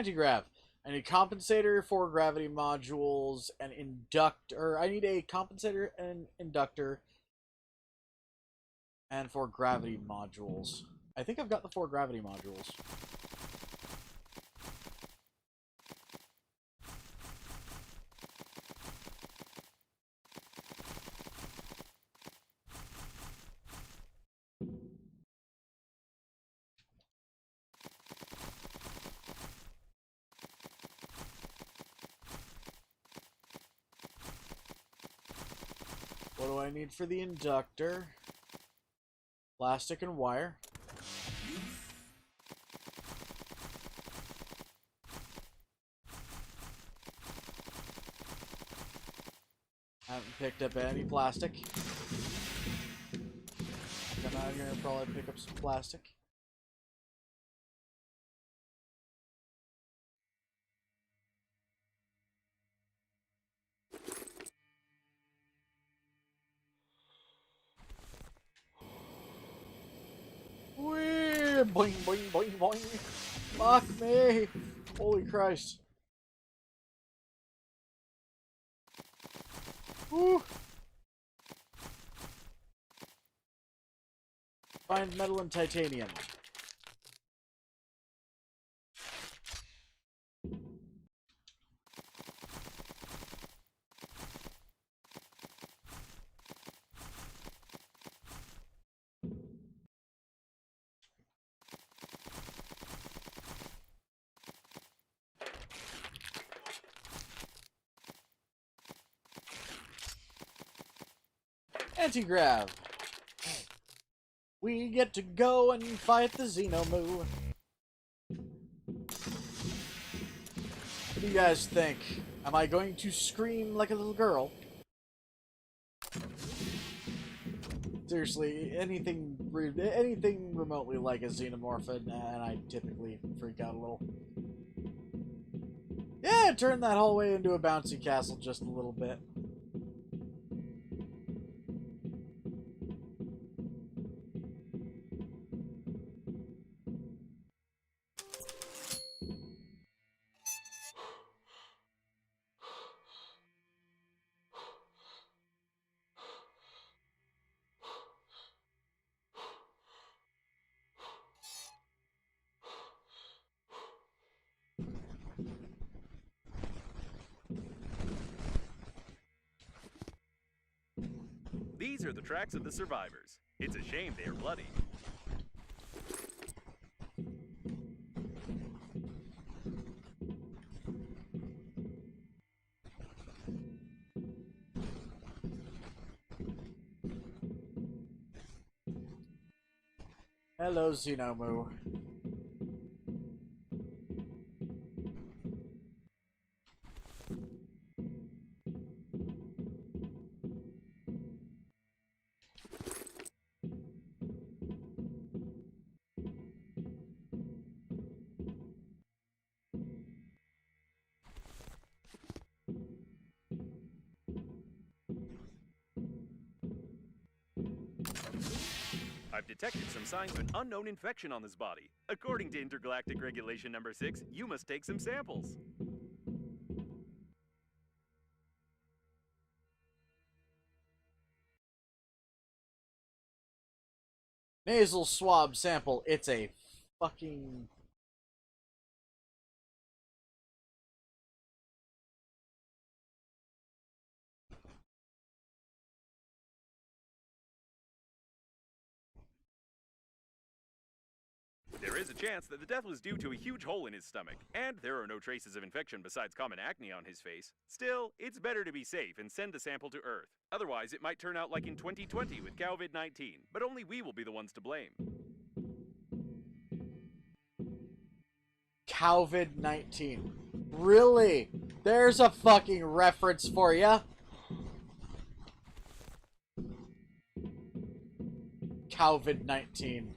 Anti-grav. I need compensator for gravity modules and inductor. I need a compensator and inductor and 4 gravity modules. I think I've got the 4 gravity modules. What do I need for the inductor? Plastic and wire. Haven't picked up any plastic. Come out here and probably pick up some plastic. Whee! Boing, boing, boing, boing. Fuck me. Holy Christ. Woo. Find metal and titanium. Anti-grav. We get to go and fight the Xenomoo. What do you guys think? Am I going to scream like a little girl? Seriously, anything remotely like a xenomorphin, and I typically freak out a little. Yeah, turn that hallway into a bouncy castle just a little bit. These are the tracks of the survivors. It's a shame they are bloody. Hello, Xenomoo. I've detected some signs of an unknown infection on this body. According to Intergalactic Regulation Number 6, you must take some samples. Nasal swab sample. It's a fucking... There is a chance that the death was due to a huge hole in his stomach, and there are no traces of infection besides common acne on his face. Still, it's better to be safe and send the sample to Earth. Otherwise, it might turn out like in 2020 with COVID-19, but only we will be the ones to blame. COVID-19. Really? There's a fucking reference for ya. COVID-19.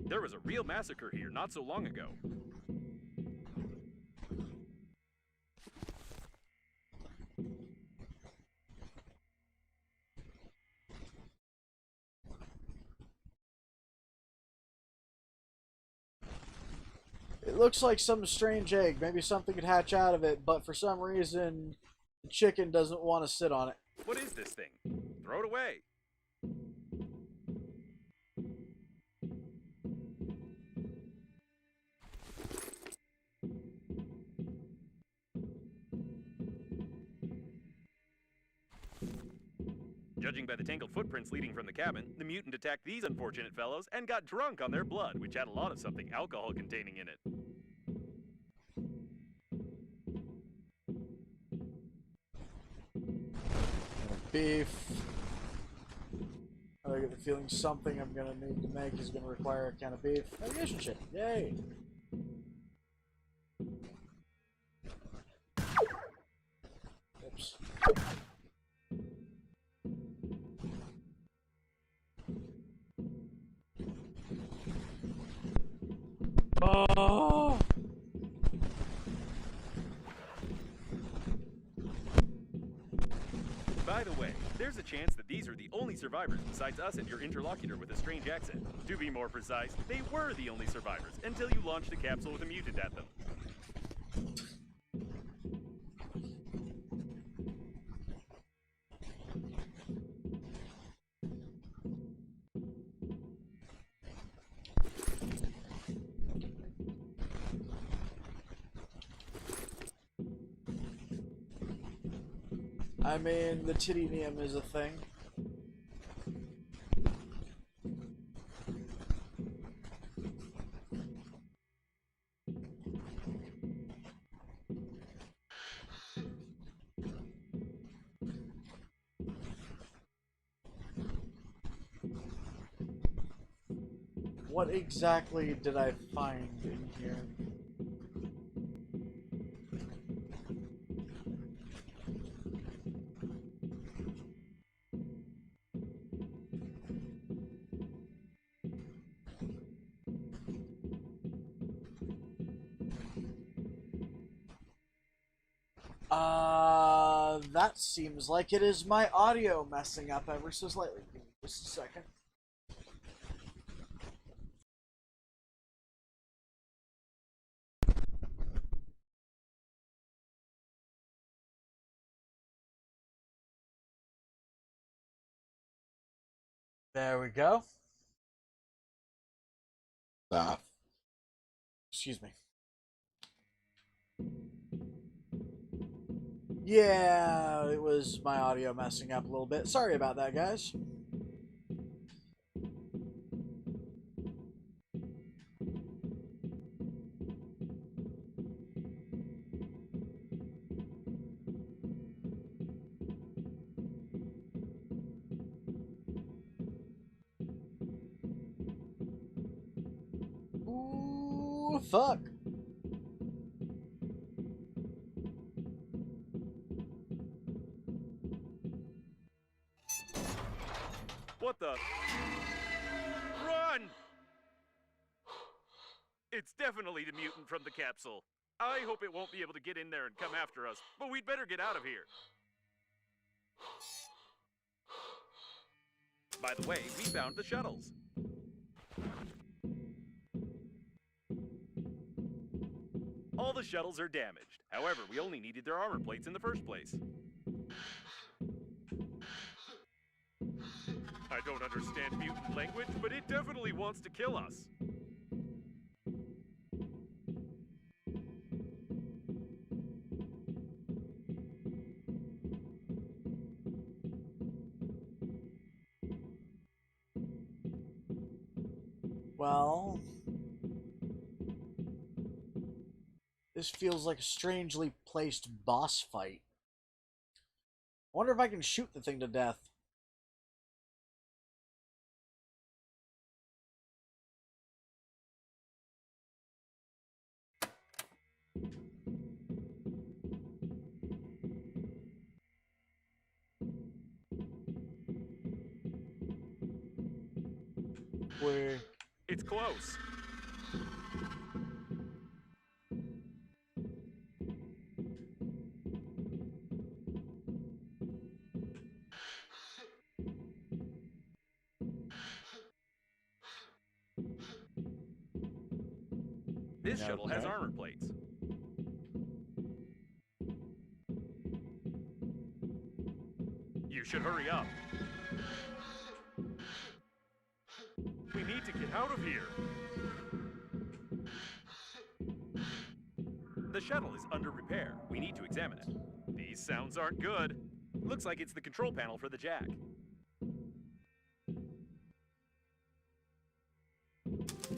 There was a real massacre here not so long ago. It looks like some strange egg. Maybe something could hatch out of it, but for some reason, the chicken doesn't want to sit on it. What is this thing? Throw it away. Judging by the tangled footprints leading from the cabin, the mutant attacked these unfortunate fellows and got drunk on their blood, which had a lot of something alcohol-containing in it. Beef. I get the feeling something I'm gonna need to make is gonna require a can of beef. Navigation chip. Yay! Oops. Oh! By the way, there's a chance that these are the only survivors besides us and your interlocutor with a strange accent. To be more precise, they were the only survivors until you launched a capsule with a mutant at them. I mean, the titanium is a thing. What exactly did I find in here? That seems like it is my audio messing up ever so slightly. Give me just a second. There we go. Excuse me. Yeah, it was my audio messing up a little bit. Sorry about that, guys. Ooh, fuck. What the? Run! It's definitely the mutant from the capsule. I hope it won't be able to get in there and come after us, but we'd better get out of here. By the way, we found the shuttles. All the shuttles are damaged. However, we only needed their armor plates in the first place. I don't understand mutant language, but it definitely wants to kill us. Well, this feels like a strangely placed boss fight. I wonder if I can shoot the thing to death. Where? It's close. This shuttle has armor plates. You should hurry up. We need to get out of here. The shuttle is under repair. We need to examine it. These sounds aren't good. Looks like it's the control panel for the jack.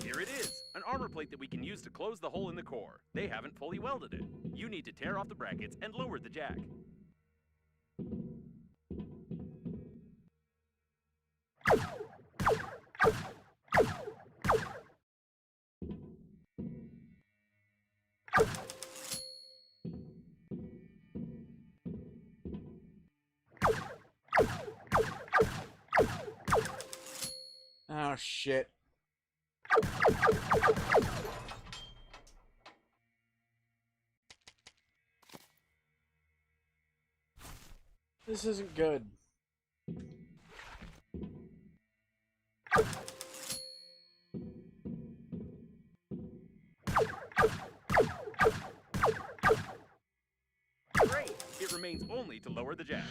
Here it is, an armor plate that we can use to close the hole in the core. They haven't fully welded it. You need to tear off the brackets and lower the jack. Oh, shit. This isn't good. Great! It remains only to lower the jack.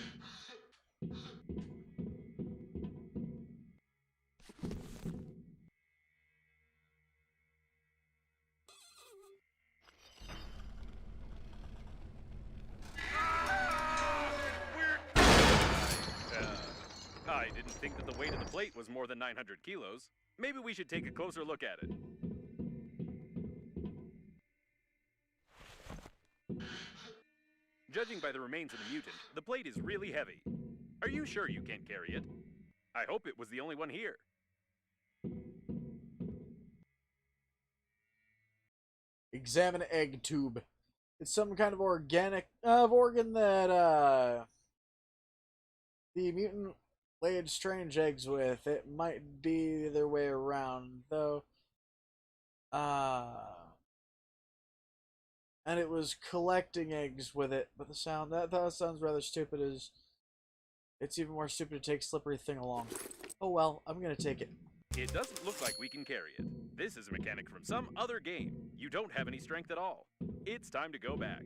I didn't think that the weight of the plate was more than 900 kilos. Maybe we should take a closer look at it. Judging by the remains of the mutant, the plate is really heavy. Are you sure you can't carry it? I hope it was the only one here. Examine egg tube. It's some kind of organ that the mutant laid strange eggs with. It might be the other way around, though. And it was collecting eggs with it, but that sounds rather stupid. It's even more stupid to take slippery thing along. Oh well, I'm gonna take it. It doesn't look like we can carry it. This is a mechanic from some other game. You don't have any strength at all. It's time to go back.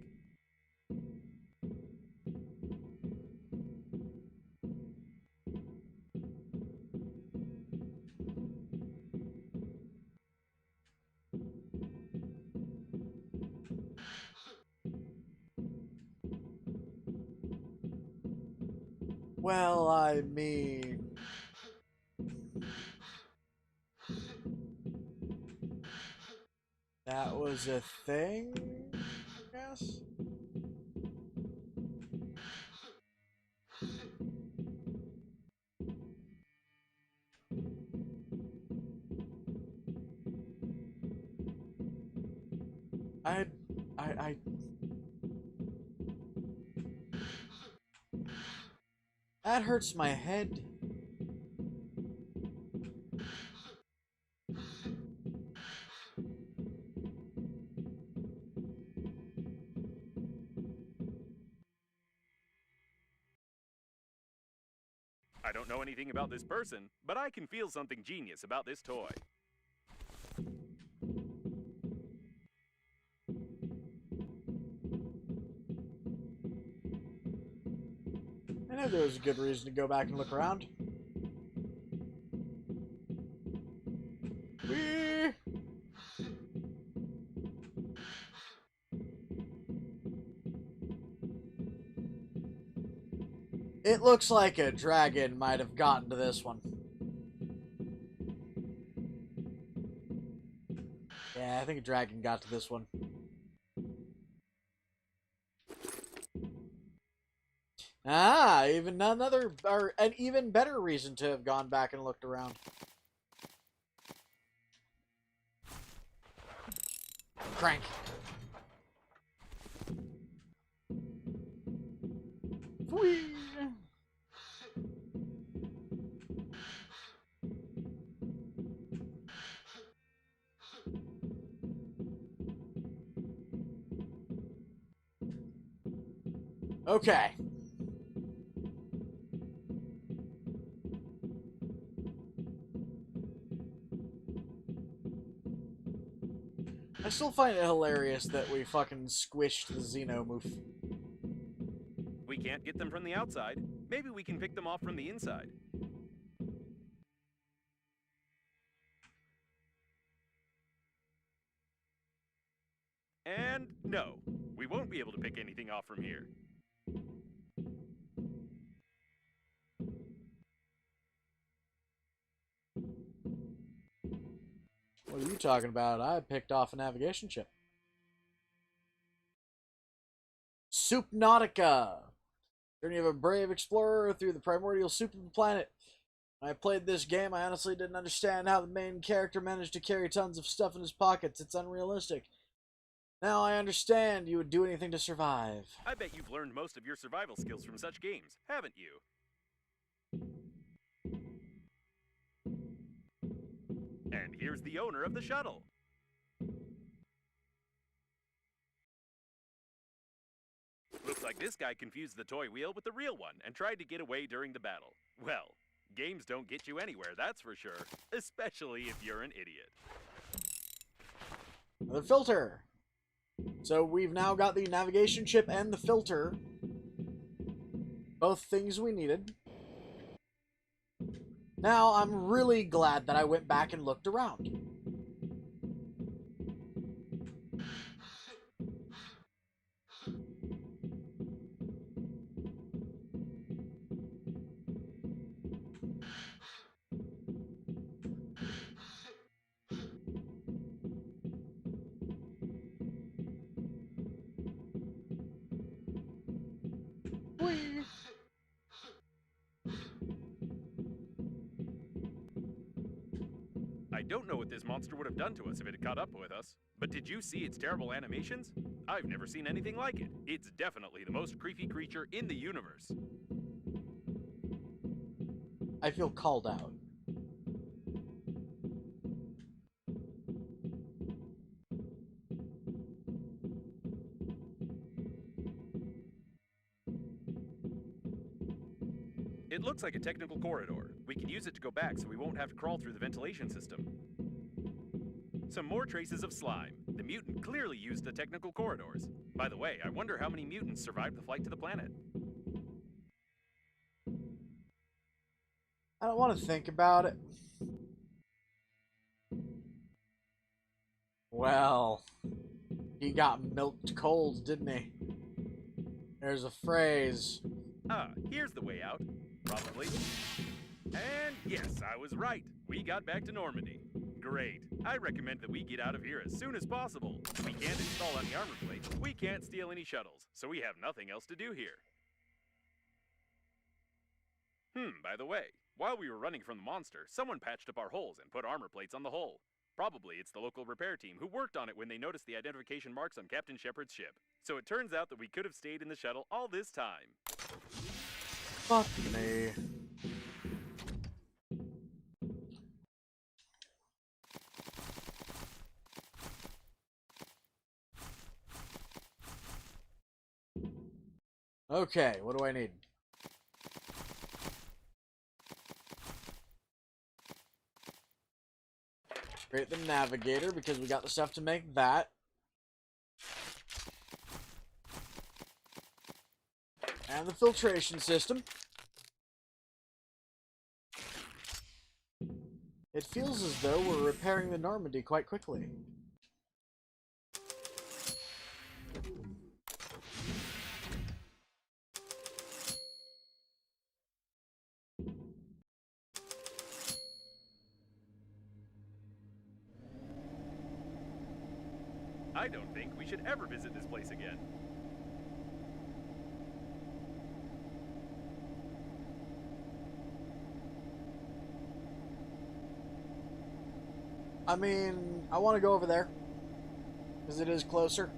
Well, I mean... that was a thing, I guess? I that hurts my head. I don't know anything about this person, but I can feel something genius about this toy. I know there was a good reason to go back and look around. Whee! It looks like a dragon might have gotten to this one. Yeah, I think a dragon got to this one. Ah, even another, or an even better reason to have gone back and looked around. Crank. Whee! Okay. I still find it hilarious that we fucking squished the Xenomorph. We can't get them from the outside. Maybe we can pick them off from the inside. And no, we won't be able to pick anything off from here. What are you talking about? I picked off a navigation chip. Subnautica. Journey of a brave explorer through the primordial soup of the planet. When I played this game, I honestly didn't understand how the main character managed to carry tons of stuff in his pockets. It's unrealistic. Now I understand you would do anything to survive. I bet you've learned most of your survival skills from such games, haven't you? And here's the owner of the shuttle. Looks like this guy confused the toy wheel with the real one and tried to get away during the battle. Well, games don't get you anywhere, that's for sure. Especially if you're an idiot. The filter. So we've now got the navigation chip and the filter. Both things we needed. Now I'm really glad that I went back and looked around. Whee! I don't know what this monster would have done to us if it had caught up with us, but did you see its terrible animations? I've never seen anything like it. It's definitely the most creepy creature in the universe. I feel called out. It looks like a technical corridor. We can use it to go back so we won't have to crawl through the ventilation system. Some more traces of slime. The mutant clearly used the technical corridors. By the way, I wonder how many mutants survived the flight to the planet. I don't want to think about it. Well, he got milked cold, didn't he? There's a phrase. Ah, here's the way out. Probably. And yes, I was right. We got back to Normandy. Great. I recommend that we get out of here as soon as possible. We can't install any armor plates. We can't steal any shuttles. So we have nothing else to do here. By the way, while we were running from the monster, someone patched up our holes and put armor plates on the hull. Probably it's the local repair team who worked on it when they noticed the identification marks on Captain Shepard's ship. So it turns out that we could have stayed in the shuttle all this time. Fuck me. Okay, what do I need? Create the navigator because we got the stuff to make that. And the filtration system. It feels as though we're repairing the Normandy quite quickly. I don't think we should ever visit this place again. I mean, I want to go over there because it is closer.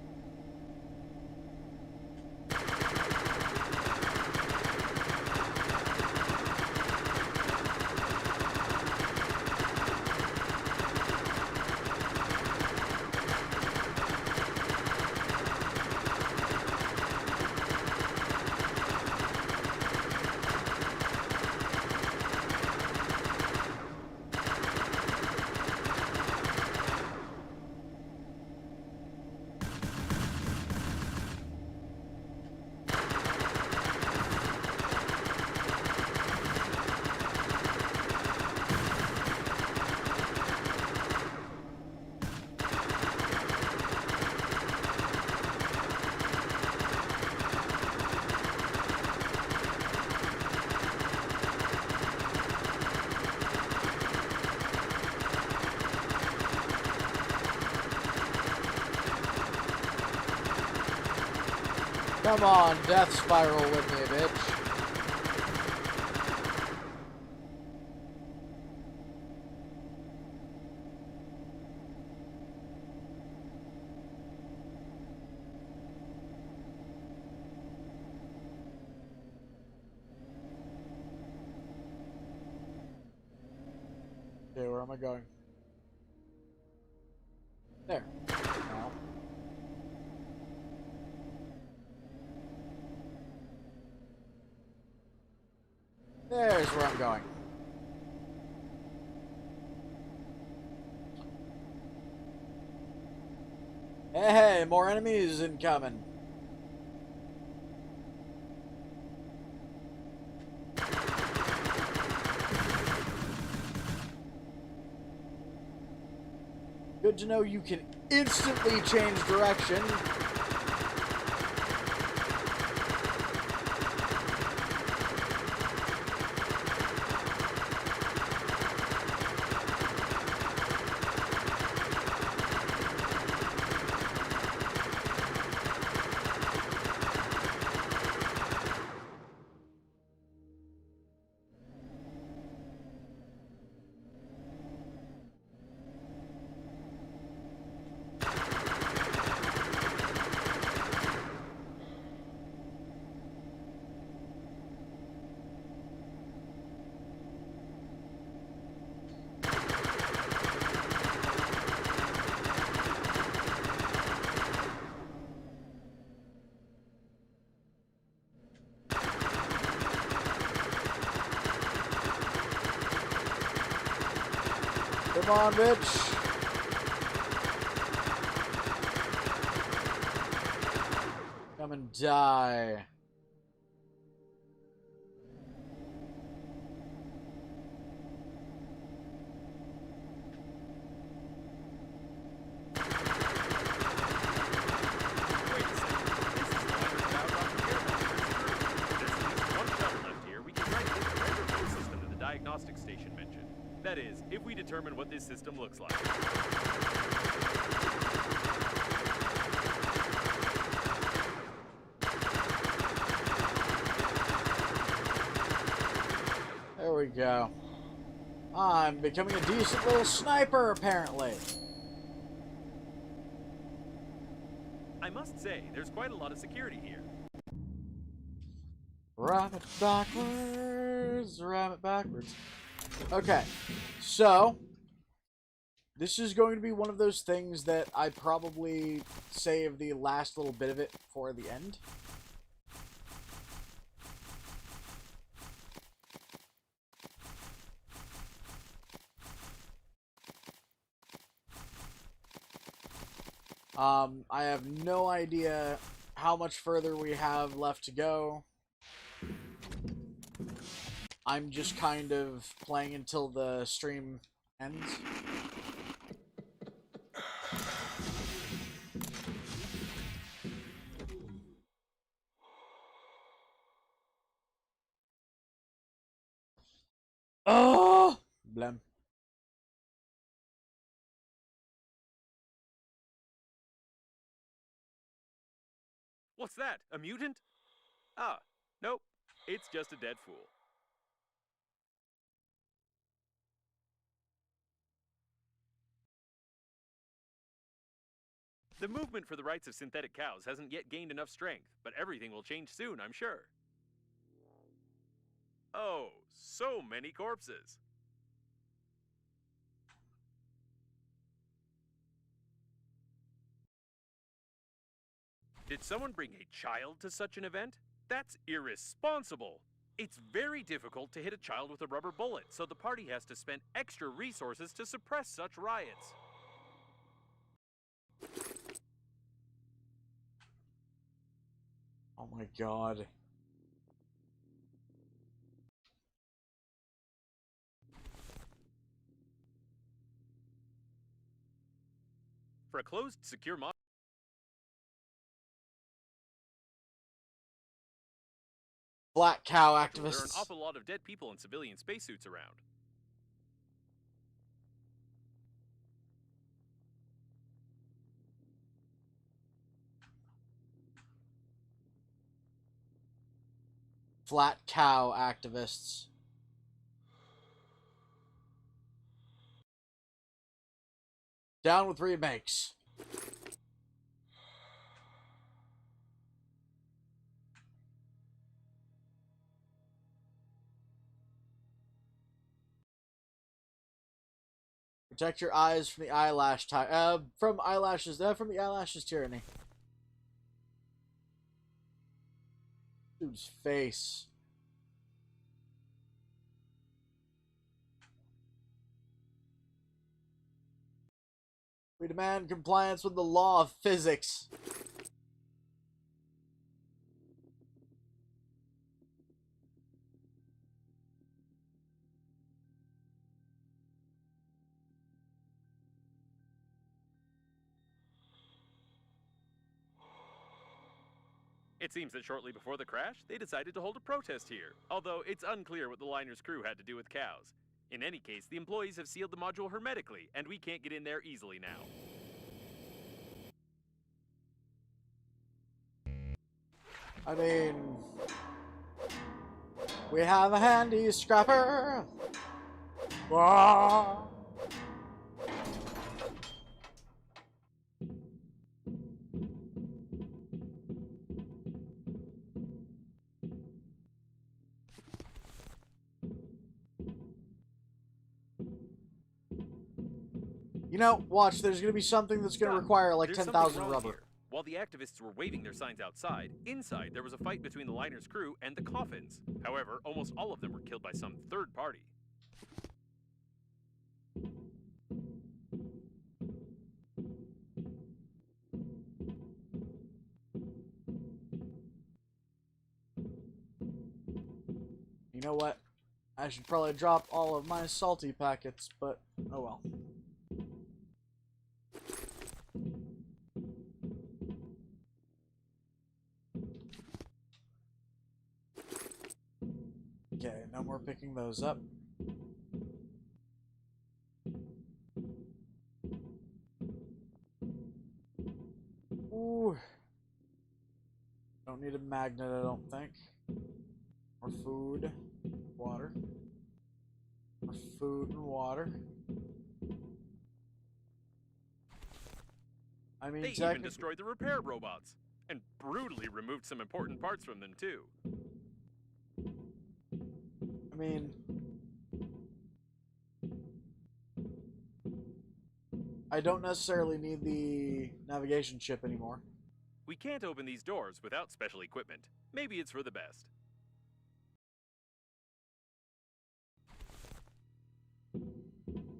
Come on, death spiral with me, bitch. Okay, where am I going? There. Now. There's where I'm going. Hey, more enemies incoming. Good to know you can instantly change direction. Come on, bitch. Come and die. Diagnostic station mentioned. That is, if we determine what this system looks like. There we go. I'm becoming a decent little sniper, apparently. I must say, there's quite a lot of security here. Ram it backwards, ram it backwards. Okay, so this is going to be one of those things that I probably save the last little bit of it for the end. I have no idea how much further we have left to go. I'm just kind of playing until the stream ends. Oh! Blem. What's that? A mutant? Ah, nope. It's just a dead fool. The movement for the rights of synthetic cows hasn't yet gained enough strength, but everything will change soon, I'm sure. Oh, so many corpses. Did someone bring a child to such an event? That's irresponsible. It's very difficult to hit a child with a rubber bullet, so the party has to spend extra resources to suppress such riots. Oh my god. For a closed, secure mod, Black cow there are an activists. awful lot of dead people in civilian spacesuits around. Flat cow activists. Down with remakes. Protect your eyes from the eyelash from the eyelashes tyranny. Dude's face. We demand compliance with the law of physics. It seems that shortly before the crash, they decided to hold a protest here, although it's unclear what the liner's crew had to do with cows. In any case, the employees have sealed the module hermetically, and we can't get in there easily now. I mean, we have a handy scrapper. Ah. You know, watch, there's gonna be something that's gonna require like 10,000 rubber. Here. While the activists were waving their signs outside, inside there was a fight between the liner's crew and the coffins. However, almost all of them were killed by some third party. You know what? I should probably drop all of my salty packets, but oh well. Okay, no more picking those up. Ooh. Don't need a magnet, I don't think. More food, water. More food and water. I mean, they even destroyed the repair robots, and brutally removed some important parts from them too. I mean, I don't necessarily need the navigation chip anymore. We can't open these doors without special equipment. Maybe it's for the best.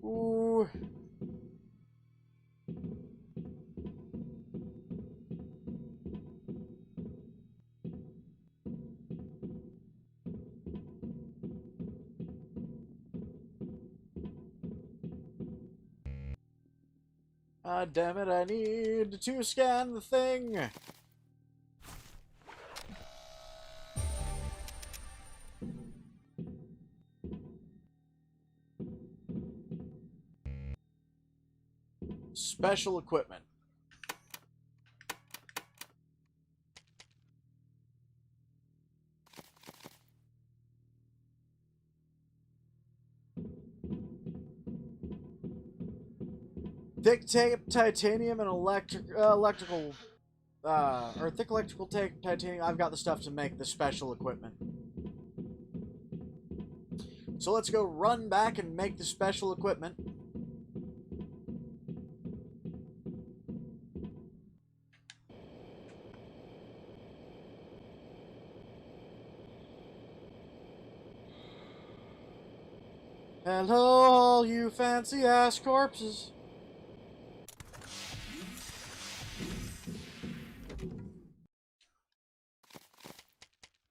Ooh. Ah, damn it, I need to scan the thing. Special equipment. Thick tape, titanium, and electrical, or thick electrical tape, titanium. I've got the stuff to make the special equipment. So let's go run back and make the special equipment. Hello, all you fancy-ass corpses.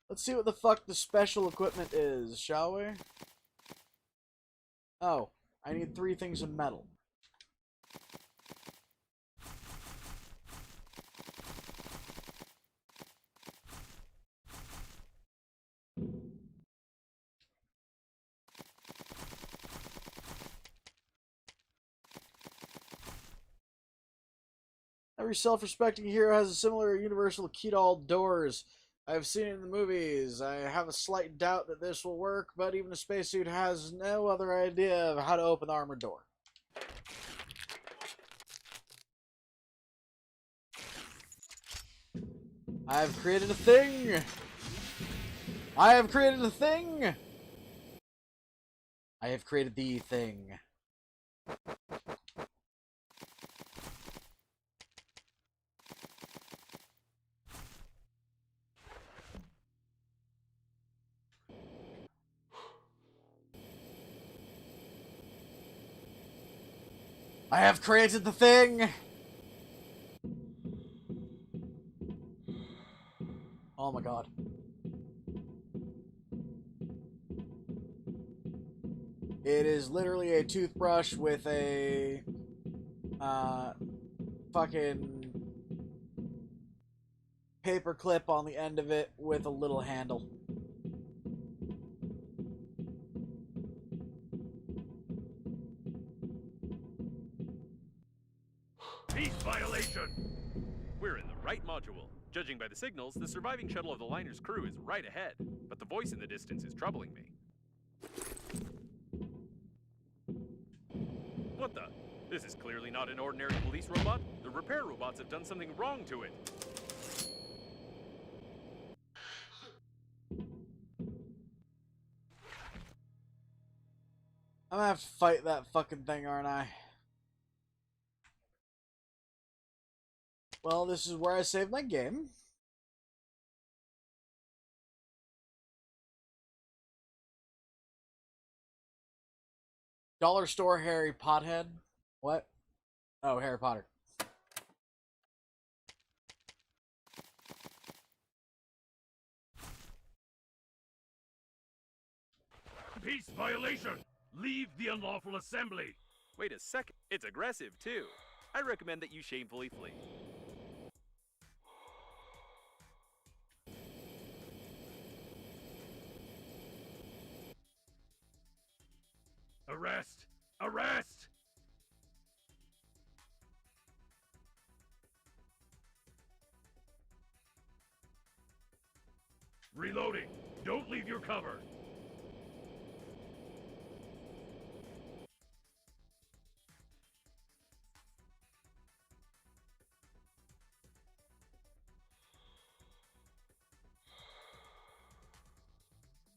Let's see what the fuck the special equipment is, shall we? Oh, I need 3 things of metal. Every self-respecting hero has a similar universal key to all doors. I've seen it in the movies. I have a slight doubt that this will work, but even a spacesuit has no other idea of how to open the armored door. I've created a thing! I have created a thing! I have created the thing. I have created the thing! Oh my god. It is literally a toothbrush with a fucking paper clip on the end of it with a little handle. Peace violation! We're in the right module. Judging by the signals, the surviving shuttle of the liner's crew is right ahead, but the voice in the distance is troubling me. What the? This is clearly not an ordinary police robot. The repair robots have done something wrong to it. I'm gonna have to fight that fucking thing, aren't I? Well, this is where I save my game. Dollar store Harry Pothead. What? Oh, Harry Potter. Peace violation! Leave the unlawful assembly! Wait a second. It's aggressive, too. I recommend that you shamefully flee. Arrest! Arrest! Reloading! Don't leave your cover!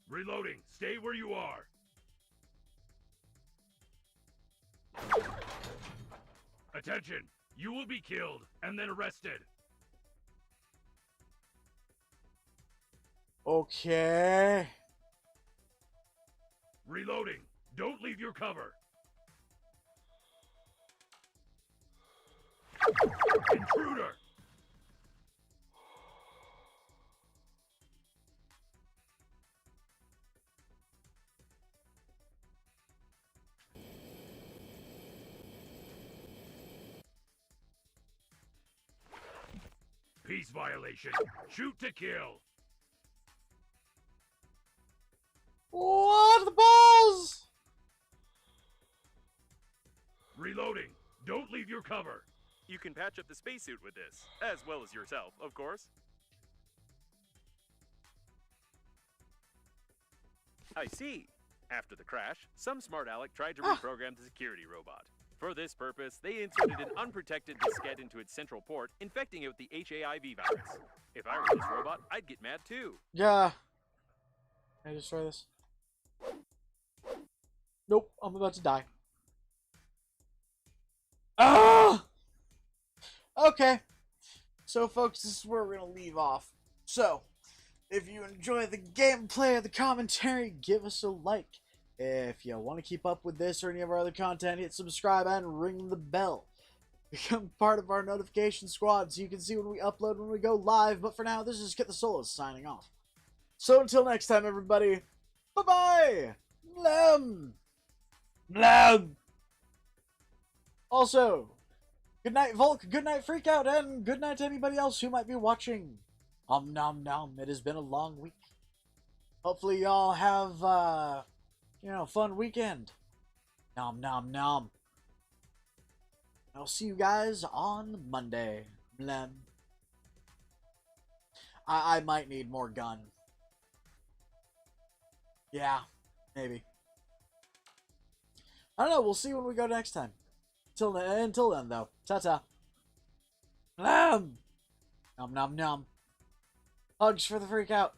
Reloading! Stay where you are! Attention! You will be killed, and then arrested! Okay. Reloading! Don't leave your cover! Intruder! Peace violation! Shoot to kill! What the balls? Reloading! Don't leave your cover! You can patch up the spacesuit with this, as well as yourself, of course. I see. After the crash, some smart aleck tried to reprogram the security robot. For this purpose, they inserted an unprotected diskette into its central port, infecting it with the HAIV virus. If I were this robot, I'd get mad too. Yeah. Can I destroy this? Nope, I'm about to die. Ah! Okay. So, folks, this is where we're going to leave off. So, if you enjoy the gameplay or the commentary, give us a like. If you want to keep up with this or any of our other content, hit subscribe and ring the bell. Become part of our notification squad so you can see when we upload, when we go live. But for now, this is Get the Solos signing off. So until next time, everybody, bye-bye! Blam! Also, good night, Volk, good night, Freakout, and good night to anybody else who might be watching. Nom nom, it has been a long week. Hopefully y'all have, fun weekend. Nom nom nom. I'll see you guys on Monday. Blam. I might need more gun. Yeah, maybe. I don't know. We'll see when we go next time. Until then, though. Ta-ta. Nom nom nom. Hugs for the freak out.